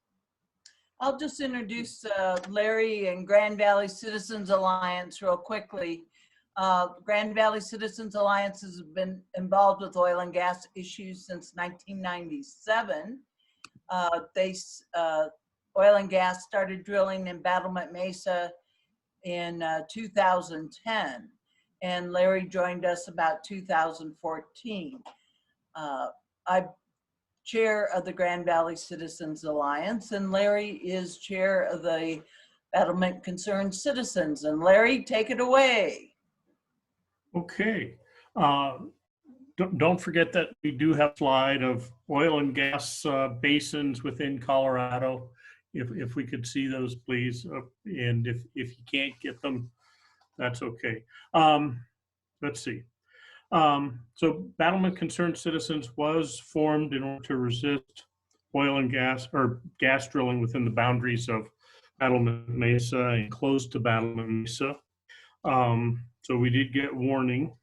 Speaker 11: I'll just introduce Larry and Grand Valley Citizens Alliance real quickly. Grand Valley Citizens Alliance has been involved with oil and gas issues since 1997. Oil and gas started drilling in Battlement Mesa in 2010, and Larry joined us about 2014. I'm chair of the Grand Valley Citizens Alliance, and Larry is chair of the Battlement Concerned Citizens. And Larry, take it away.
Speaker 12: Okay. Don't forget that we do have a slide of oil and gas basins within Colorado. If we could see those, please. And if you can't get them, that's okay. Let's see. So Battlement Concerned Citizens was formed in order to resist oil and gas, or gas drilling within the boundaries of Battlement Mesa and close to Battlement Mesa. So we did get warning.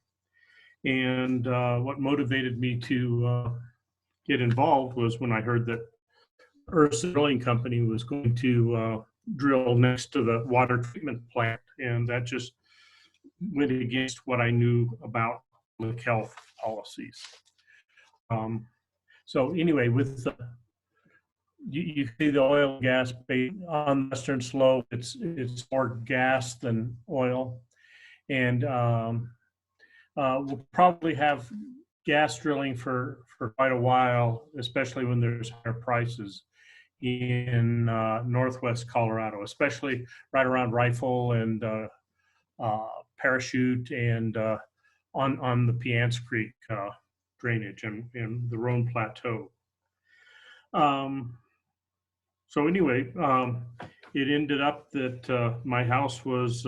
Speaker 12: And what motivated me to get involved was when I heard that Ursa Drilling Company was going to drill next to the water treatment plant. And that just went against what I knew about public health policies. So anyway, with the, you see the oil and gas on the western slope, it's more gas than oil. And we'll probably have gas drilling for quite a while, especially when there's higher prices in northwest Colorado, especially right around Rifle and Parachute and on the Piance Creek drainage and the Roan Plateau. So anyway, it ended up that my house was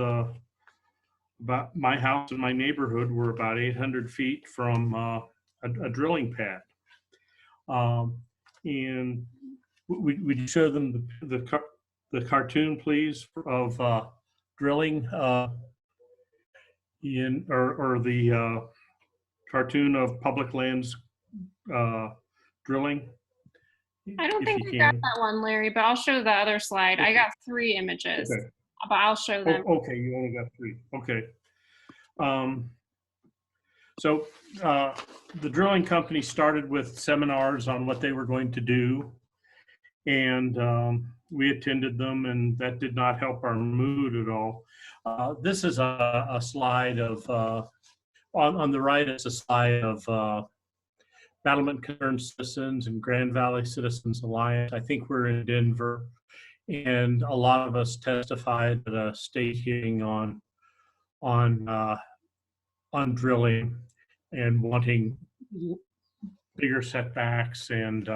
Speaker 12: my house and my neighborhood were about 800 feet from a drilling pad. And would you show them the cartoon, please, of drilling or the cartoon of public lands drilling?
Speaker 2: I don't think we got that one, Larry, but I'll show the other slide.
Speaker 12: Okay.
Speaker 2: I got 3 images,
Speaker 12: Okay.
Speaker 2: but I'll show them.
Speaker 12: Oh, okay, you only got 3. Okay. So the drilling company started with seminars on what they were going to do, and we attended them, and that did not help our mood at all. This is a slide of, on the right, it's a slide of Battlement Concerned Citizens and Grand Valley Citizens Alliance. I think we're in Denver, and a lot of us testified at a state hearing on drilling and wanting bigger setbacks and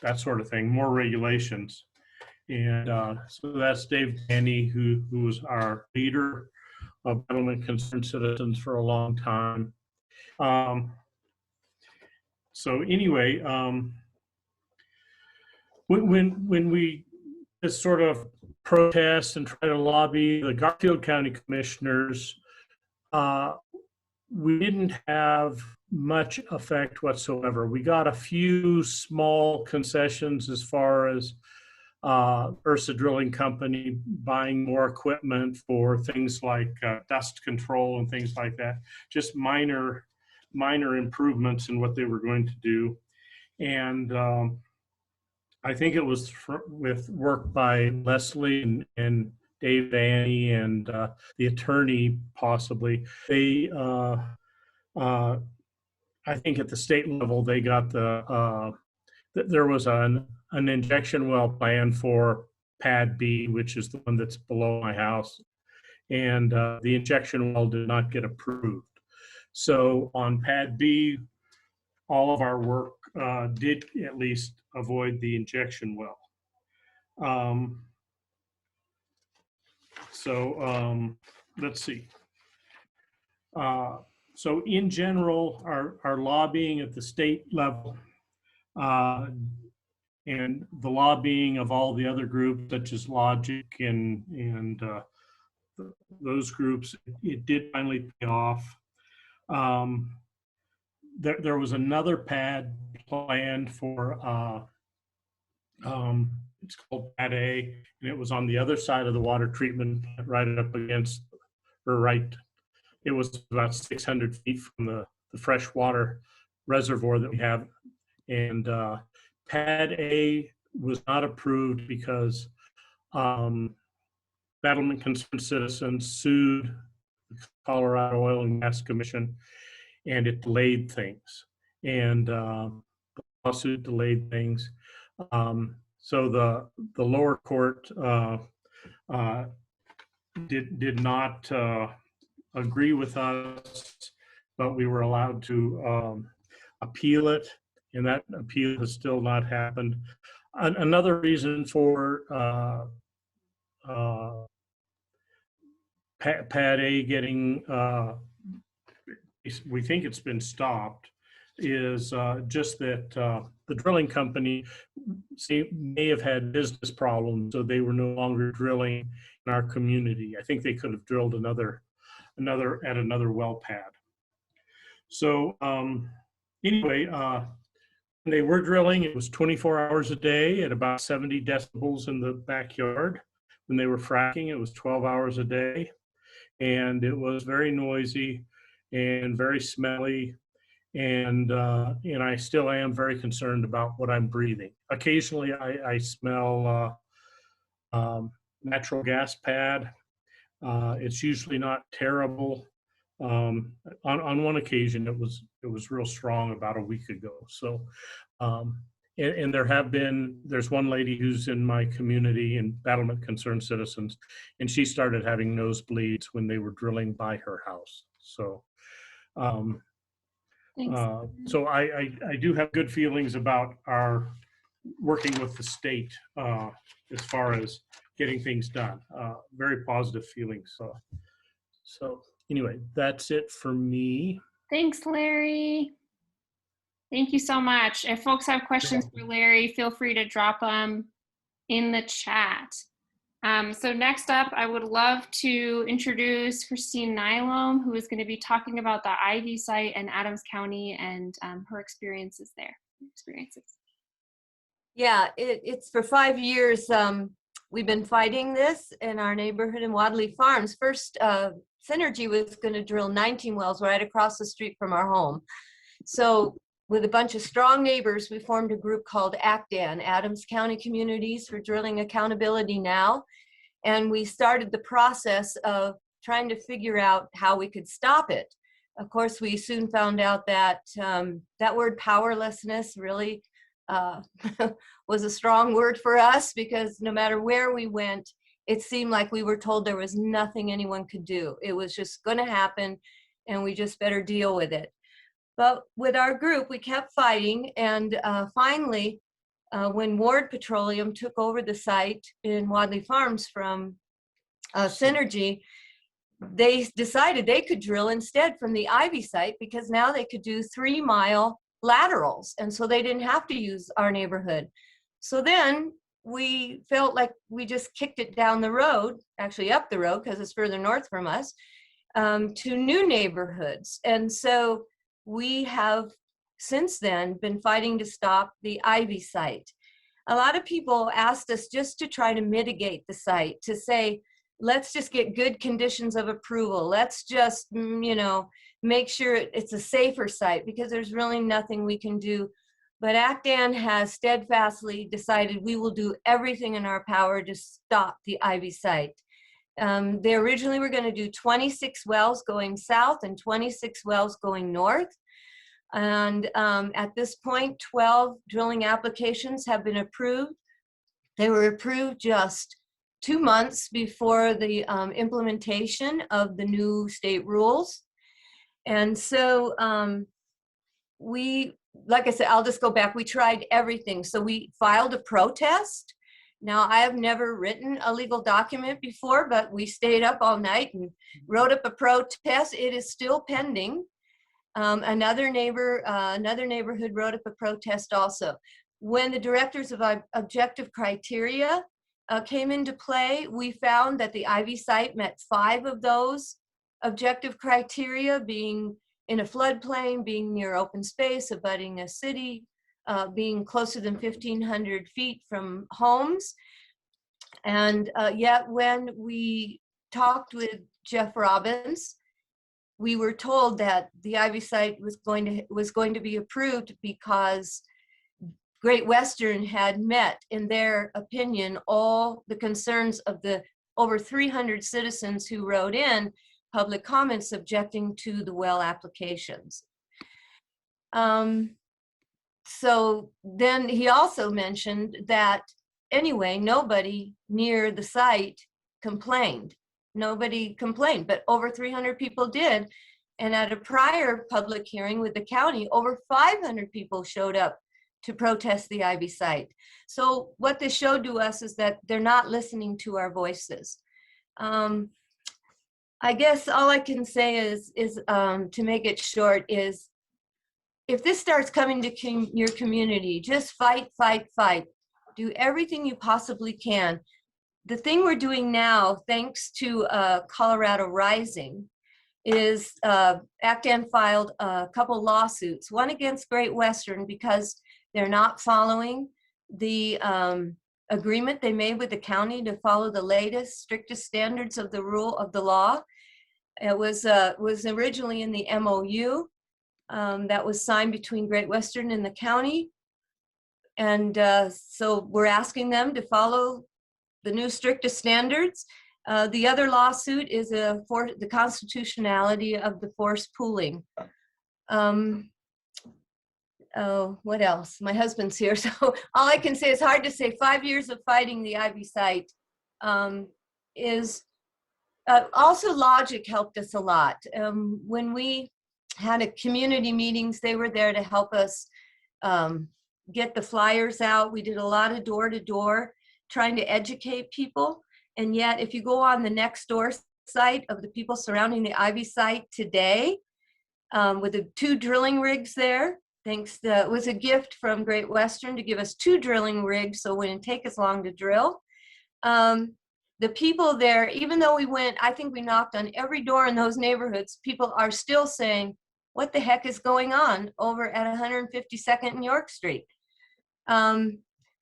Speaker 12: that sort of thing, more regulations. And so that's Dave Danny, who was our leader of Battlement Concerned Citizens for a long time. So anyway, when we just sort of protest and try to lobby the Garfield County commissioners, we didn't have much effect whatsoever. We got a few small concessions as far as Ursa Drilling Company buying more equipment for things like dust control and things like that, just minor improvements in what they were going to do. And I think it was with work by Leslie and Dave Danny and the attorney, possibly. They, I think at the state level, they got there was an injection well plan for Pad B, which is the one that's below my house. And the injection well did not get approved. So on Pad B, all of our work did at least avoid the injection well. Let's see. So in general, our lobbying at the state level and the lobbying of all the other groups such as Logic and those groups, it did finally pay off. There was another pad planned for, it's called Pad A, and it was on the other side of the water treatment plant, right up against, or right, it was about 600 feet from the freshwater reservoir that we have. And Pad A was not approved because Battlement Concerned Citizens sued the Colorado Oil and Gas Commission, and it delayed things. And the lawsuit delayed things. So the lower court did not agree with us, but we were allowed to appeal it, and that appeal has still not happened. Another reason for Pad A getting, we think it's been stopped, is just that the drilling company may have had business problems, so they were no longer drilling in our community. I think they could have drilled another well pad. So anyway, when they were drilling, it was 24 hours a day at about 70 decibels in the backyard. When they were fracking, it was 12 hours a day, and it was very noisy and very smelly. And I still am very concerned about what I'm breathing. Occasionally, I smell natural gas pad. It's usually not terrible. On one occasion, it was real strong about a week ago. So, and there's one lady who's in my community in Battlement Concerned Citizens, and she started having nosebleeds when they were drilling by her house. So, so I do have good feelings about our working with the state as far as getting things done. Very positive feelings. So anyway, that's it for me.
Speaker 2: Thanks, Larry. Thank you so much. If folks have questions for Larry, feel free to drop them in the chat. So next up, I would love to introduce Christine Nylom, who is going to be talking about the Ivy site in Adams County and her experiences there.
Speaker 13: Yeah, it's for 5 years. We've been fighting this in our neighborhood in Wadley Farms. First, Synergy was going to drill 19 wells right across the street from our home. So with a bunch of strong neighbors, we formed a group called ACDAN, Adams County Communities for Drilling Accountability Now. And we started the process of trying to figure out how we could stop it. Of course, we soon found out that that word powerlessness really was a strong word for us, because no matter where we went, it seemed like we were told there was nothing anyone could do. It was just going to happen, and we just better deal with it. But with our group, we kept fighting, and finally, when Ward Petroleum took over the site in Wadley Farms from Synergy, they decided they could drill instead from the Ivy site, because now they could do 3-mile laterals, and so they didn't have to use our neighborhood. So then we felt like we just kicked it down the road, actually up the road because it's further north from us, to new neighborhoods. And so we have since then been fighting to stop the Ivy site. A lot of people asked us just to try to mitigate the site, to say, let's just get good conditions of approval. Let's just, you know, make sure it's a safer site, because there's really nothing we can do. But ACDAN has steadfastly decided we will do everything in our power to stop the Ivy site. They originally were going to do 26 wells going south and 26 wells going north. And at this point, 12 drilling applications have been approved. They were approved just 2 months before the implementation of the new state rules. And so like I said, I'll just go back. We tried everything. So we filed a protest. Now, I have never written a legal document before, but we stayed up all night and wrote up a protest. It is still pending. Another neighborhood wrote up a protest also. When the directors of objective criteria came into play, we found that the Ivy site met 5 of those objective criteria, being in a floodplain, being near open space, abutting a city, being closer than 1,500 feet from homes. And yet when we talked with Jeff Robbins, we were told that the Ivy site was going to be approved because Great Western had met, in their opinion, all the concerns of the over 300 citizens who wrote in public comments objecting to the well applications. So then he also mentioned that anyway, nobody near the site complained. Nobody complained, but over 300 people did. And at a prior public hearing with the county, over 500 people showed up to protest the Ivy site. So what this showed to us is that they're not listening to our voices. I guess all I can say is to make it short, is if this starts coming to your community, just fight, fight, fight. Do everything you possibly can. The thing we're doing now, thanks to Colorado Rising, is ACDAN filed a couple lawsuits, one against Great Western because they're not following the agreement they made with the county to follow the latest, strictest standards of the rule of the law. It was originally in the MOU that was signed between Great Western and the county. And so we're asking them to follow the new strictest standards. The other lawsuit is for the constitutionality of the forced pooling. Oh, what else? My husband's here, so all I can say is hard to say. 5 years of fighting the Ivy site is also logic helped us a lot. When we had a community meetings, they were there to help us get the flyers out. We did a lot of door-to-door trying to educate people. And yet, if you go on the next door site of the people surrounding the Ivy site today, with the 2 drilling rigs there, it was a gift from Great Western to give us 2 drilling rigs so it wouldn't take as long to drill. The people there, even though I think we knocked on every door in those neighborhoods, people are still saying, what the heck is going on over at 152nd and York Street?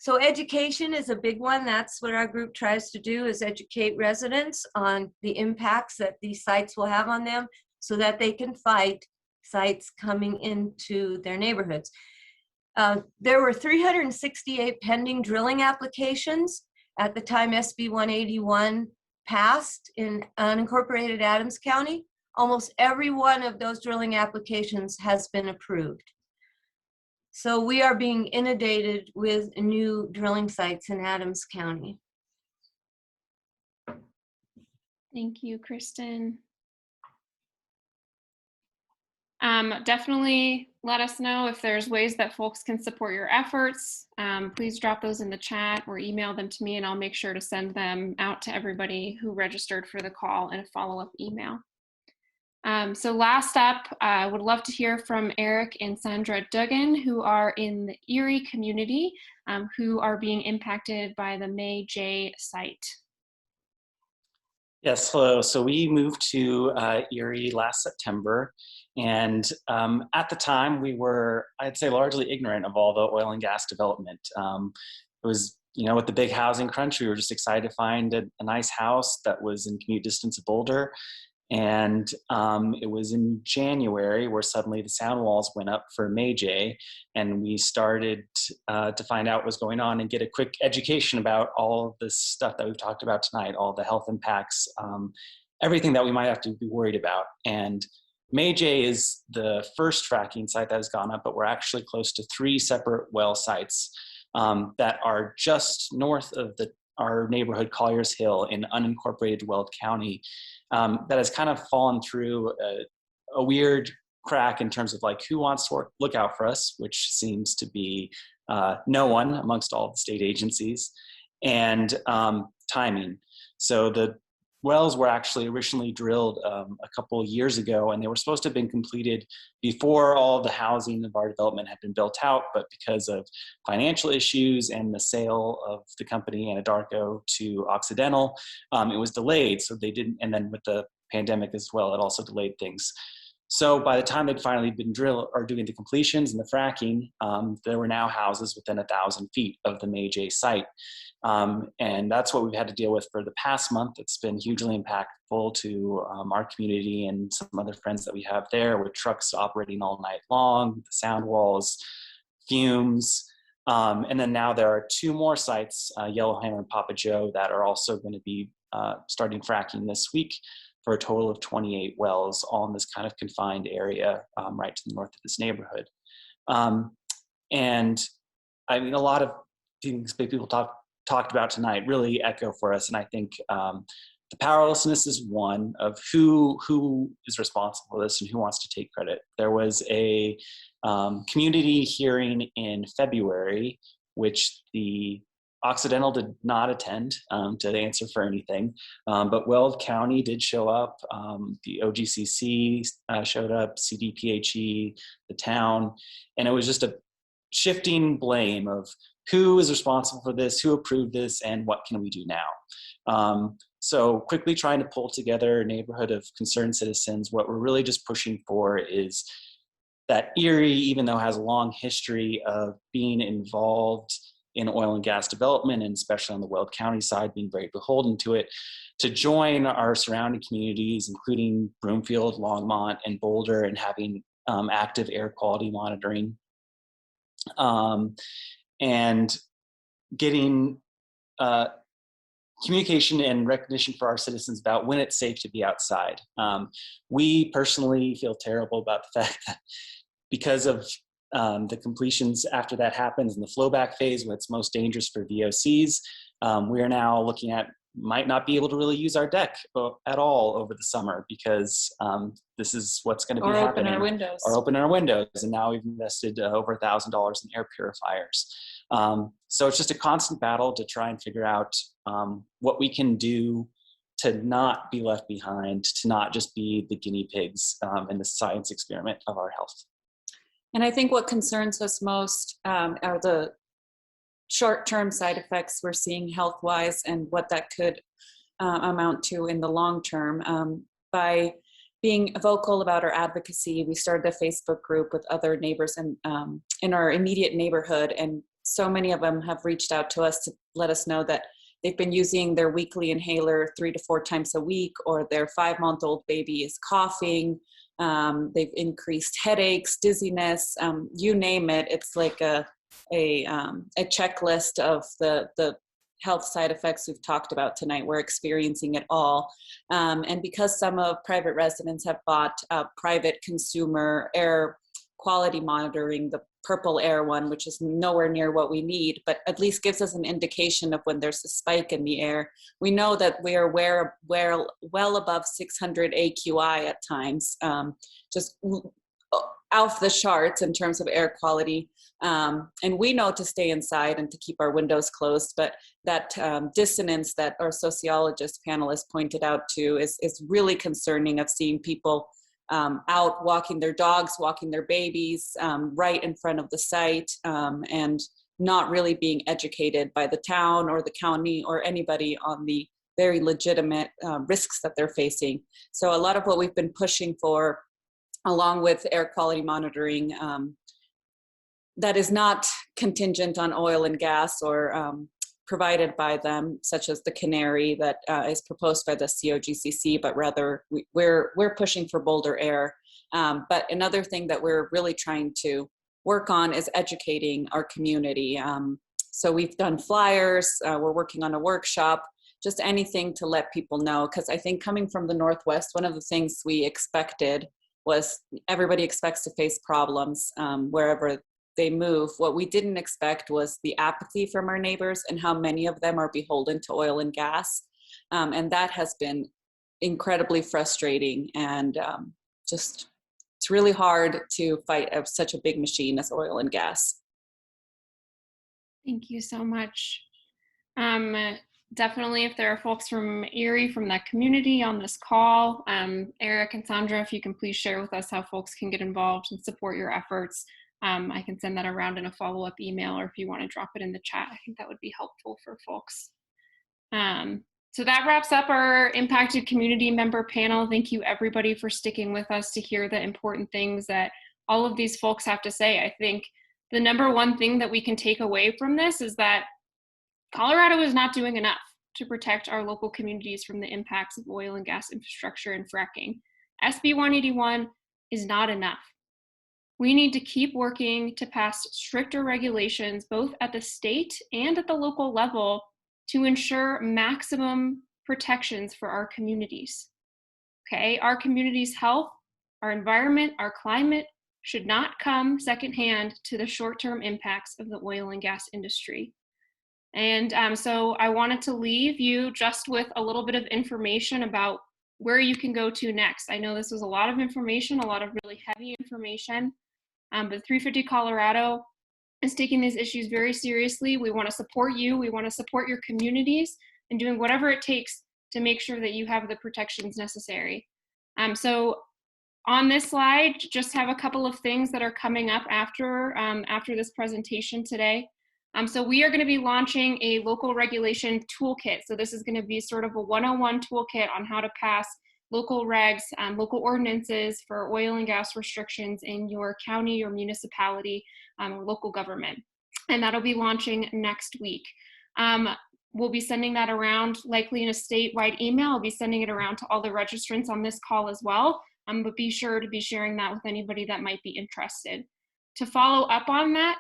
Speaker 13: So education is a big one. That's what our group tries to do, is educate residents on the impacts that these sites will have on them so that they can fight sites coming into their neighborhoods. There were 368 pending drilling applications at the time SB 181 passed in unincorporated Adams County. Almost every one of those drilling applications has been approved. So we are being inundated with new drilling sites in Adams County.
Speaker 2: Thank you, Kristen. Definitely let us know if there's ways that folks can support your efforts. Please drop those in the chat or email them to me, and I'll make sure to send them out to everybody who registered for the call in a follow-up email. So last up, I would love to hear from Eric and Sandra Duggan, who are in the Erie community, who are being impacted by the May J site.
Speaker 14: Yes, hello. So we moved to Erie last September, and at the time we were, I'd say, largely ignorant of all the oil and gas development. It was, with the big housing crunch, we were just excited to find a nice house that was in commute distance of Boulder. And it was in January where suddenly the sound walls went up for May J, and we started to find out what was going on and get a quick education about all of this stuff that we've talked about tonight, all the health impacts, everything that we might have to be worried about. And May J is the first fracking site that has gone up, but we're actually close to 3 separate well sites that are just north of our neighborhood, Collier's Hill, in unincorporated Weld County. That has kind of fallen through a weird crack in terms of like who wants to look out for us, which seems to be no one amongst all the state agencies, and timing. So the wells were actually originally drilled a couple of years ago, and they were supposed to have been completed before all the housing of our development had been built out, but because of financial issues and the sale of the company Anadarko to Occidental, it was delayed. So they didn't, and then with the pandemic as well, it also delayed things. So by the time they'd finally been doing the completions and the fracking, there were now houses within 1,000 feet of the May J site. And that's what we've had to deal with for the past month. It's been hugely impactful to our community and some other friends that we have there, with trucks operating all night long, the sound walls, fumes. And then now there are 2 more sites, Yellowhammer and Papa Joe, that are also going to be starting fracking this week, for a total of 28 wells, all in this kind of confined area right to the north of this neighborhood. And I mean, a lot of things people talked about tonight really echo for us. And I think the powerlessness is one of who is responsible for this and who wants to take credit. There was a community hearing in February, which the Occidental did not attend to answer for anything, but Weld County did show up. The OGCC showed up, CDPHE, the town, and it was just a shifting blame of who is responsible for this, who approved this, and what can we do now? So quickly trying to pull together a neighborhood of concerned citizens. What we're really just pushing for is that Erie, even though it has a long history of being involved in oil and gas development, and especially on the Weld County side, being very beholden to it, to join our surrounding communities, including Broomfield, Longmont, and Boulder, and having active air quality monitoring, and getting communication and recognition for our citizens about when it's safe to be outside. We personally feel terrible about the fact that because of the completions after that happens in the flowback phase when it's most dangerous for VOCs, we are now looking at might not be able to really use our deck at all over the summer because this is what's going to be happening.
Speaker 2: Or open our windows.
Speaker 14: Or open our windows. And now we've invested over $1,000 in air purifiers. So it's just a constant battle to try and figure out what we can do to not be left behind, to not just be the guinea pigs in the science experiment of our health.
Speaker 15: And I think what concerns us most are the short-term side effects we're seeing health-wise and what that could amount to in the long term. By being vocal about our advocacy, we started a Facebook group with other neighbors in our immediate neighborhood, and so many of them have reached out to us to let us know that they've been using their weekly inhaler 3 to 4 times a week, or their 5-month-old baby is coughing. They've increased headaches, dizziness, you name it. It's like a checklist of the health side effects we've talked about tonight. We're experiencing it all. And because some of private residents have bought private consumer air quality monitoring, the purple air one, which is nowhere near what we need, but at least gives us an indication of when there's a spike in the air. We know that we are well above 600 AQI at times, just off the charts in terms of air quality. And we know to stay inside and to keep our windows closed, but that dissonance that our sociologist panelists pointed out to is really concerning, of seeing people out walking their dogs, walking their babies right in front of the site, and not really being educated by the town or the county or anybody on the very legitimate risks that they're facing. So a lot of what we've been pushing for, along with air quality monitoring, that is not contingent on oil and gas or provided by them, such as the canary that is proposed by the COGCC, but rather we're pushing for bolder air. But another thing that we're really trying to work on is educating our community. So we've done flyers, we're working on a workshop, just anything to let people know, because I think coming from the Northwest, one of the things we expected was everybody expects to face problems wherever they move. What we didn't expect was the apathy from our neighbors and how many of them are beholden to oil and gas. And that has been incredibly frustrating, and just, it's really hard to fight such a big machine as oil and gas.
Speaker 2: Thank you so much. Definitely, if there are folks from Erie, from that community on this call, Eric and Sandra, if you can please share with us how folks can get involved and support your efforts. I can send that around in a follow-up email, or if you want to drop it in the chat, I think that would be helpful for folks. So that wraps up our impacted community member panel. Thank you everybody for sticking with us to hear the important things that all of these folks have to say. I think the number one thing that we can take away from this is that Colorado is not doing enough to protect our local communities from the impacts of oil and gas infrastructure and fracking. SB 181 is not enough. We need to keep working to pass stricter regulations, both at the state and at the local level, to ensure maximum protections for our communities. Okay, our community's health, our environment, our climate should not come secondhand to the short-term impacts of the oil and gas industry. And so I wanted to leave you just with a little bit of information about where you can go to next. I know this was a lot of information, a lot of really heavy information, but 350 Colorado is taking these issues very seriously. We want to support you. We want to support your communities and doing whatever it takes to make sure that you have the protections necessary. So on this slide, just have a couple of things that are coming up after this presentation today. So we are going to be launching a local regulation toolkit. So this is going to be sort of a 101 toolkit on how to pass local regs, local ordinances for oil and gas restrictions in your county or municipality or local government. And that'll be launching next week. We'll be sending that around likely in a statewide email. I'll be sending it around to all the registrants on this call as well. But be sure to be sharing that with anybody that might be interested. To follow up on that,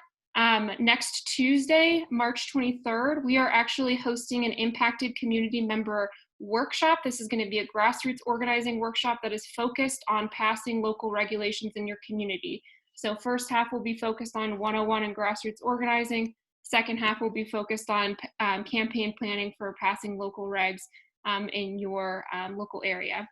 Speaker 2: Next Tuesday, March 23rd, we are actually hosting an impacted community member workshop. This is going to be a grassroots organizing workshop that is focused on passing local regulations in your community. So first half will be focused on 101 and grassroots organizing. Second half will be focused on campaign planning for passing local regs in your local area.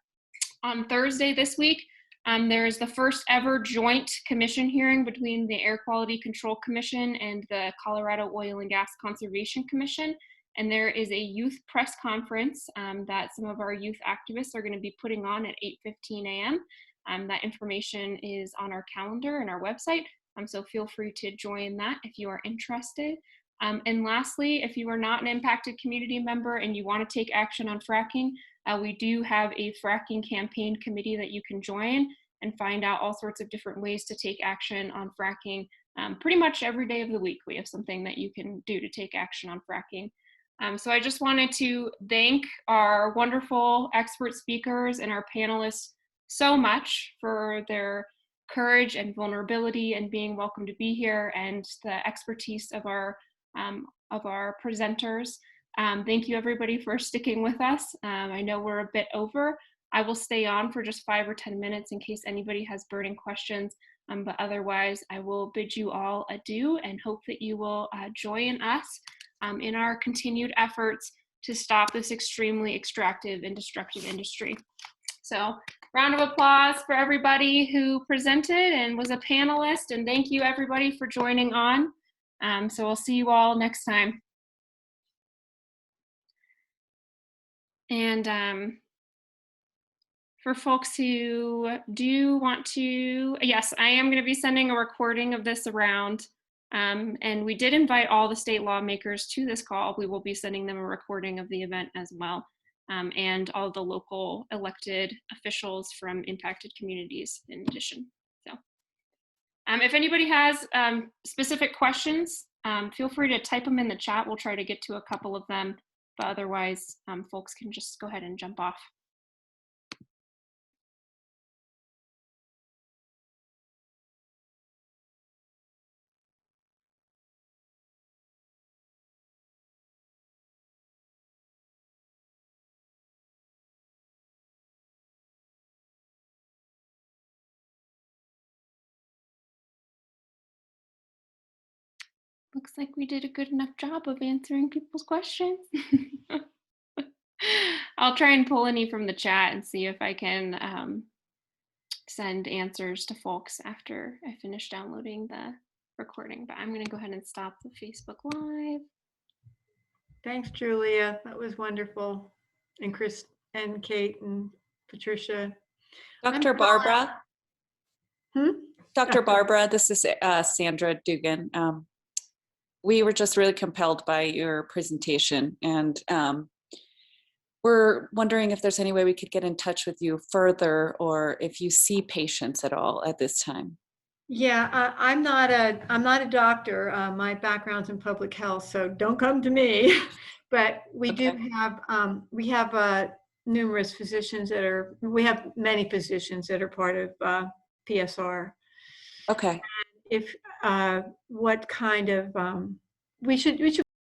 Speaker 2: On Thursday this week, there's the first ever joint commission hearing between the Air Quality Control Commission and the Colorado Oil and Gas Conservation Commission. And there is a youth press conference that some of our youth activists are going to be putting on at 8:15 a.m. That information is on our calendar and our website. So feel free to join that if you are interested. And lastly, if you are not an impacted community member and you want to take action on fracking, we do have a fracking campaign committee that you can join and find out all sorts of different ways to take action on fracking. Pretty much every day of the week, we have something that you can do to take action on fracking. So I just wanted to thank our wonderful expert speakers and our panelists so much for their courage and vulnerability and being welcome to be here, and the expertise of our presenters. Thank you everybody for sticking with us. I know we're a bit over. I will stay on for just 5 or 10 minutes in case anybody has burning questions, but otherwise I will bid you all adieu and hope that you will join us in our continued efforts to stop this extremely extractive and destructive industry. So round of applause for everybody who presented and was a panelist, and thank you everybody for joining on. So we'll see you all next time. And for folks who do want to, yes, I am going to be sending a recording of this around. And we did invite all the state lawmakers to this call. We will be sending them a recording of the event as well, and all the local elected officials from impacted communities in addition. So if anybody has specific questions, feel free to type them in the chat. We'll try to get to a couple of them, but otherwise folks can just go ahead and jump off. Looks like we did a good enough job of answering people's questions. I'll try and pull any from the chat and see if I can send answers to folks after I finish downloading the recording, but I'm going to go ahead and stop the Facebook Live.
Speaker 6: Thanks, Julia. That was wonderful. And Chris and Kate and Patricia.
Speaker 15: Dr. Barbara? Dr. Barbara, this is Sandra Dugan. We were just really compelled by your presentation, and we're wondering if there's any way we could get in touch with you further, or if you see patients at all at this time.
Speaker 6: Yeah, I'm not a doctor. My background's in public health, so don't come to me. But we do have numerous physicians that are. We have many physicians that are part of PSR.
Speaker 15: Okay.
Speaker 6: And if what kind of we should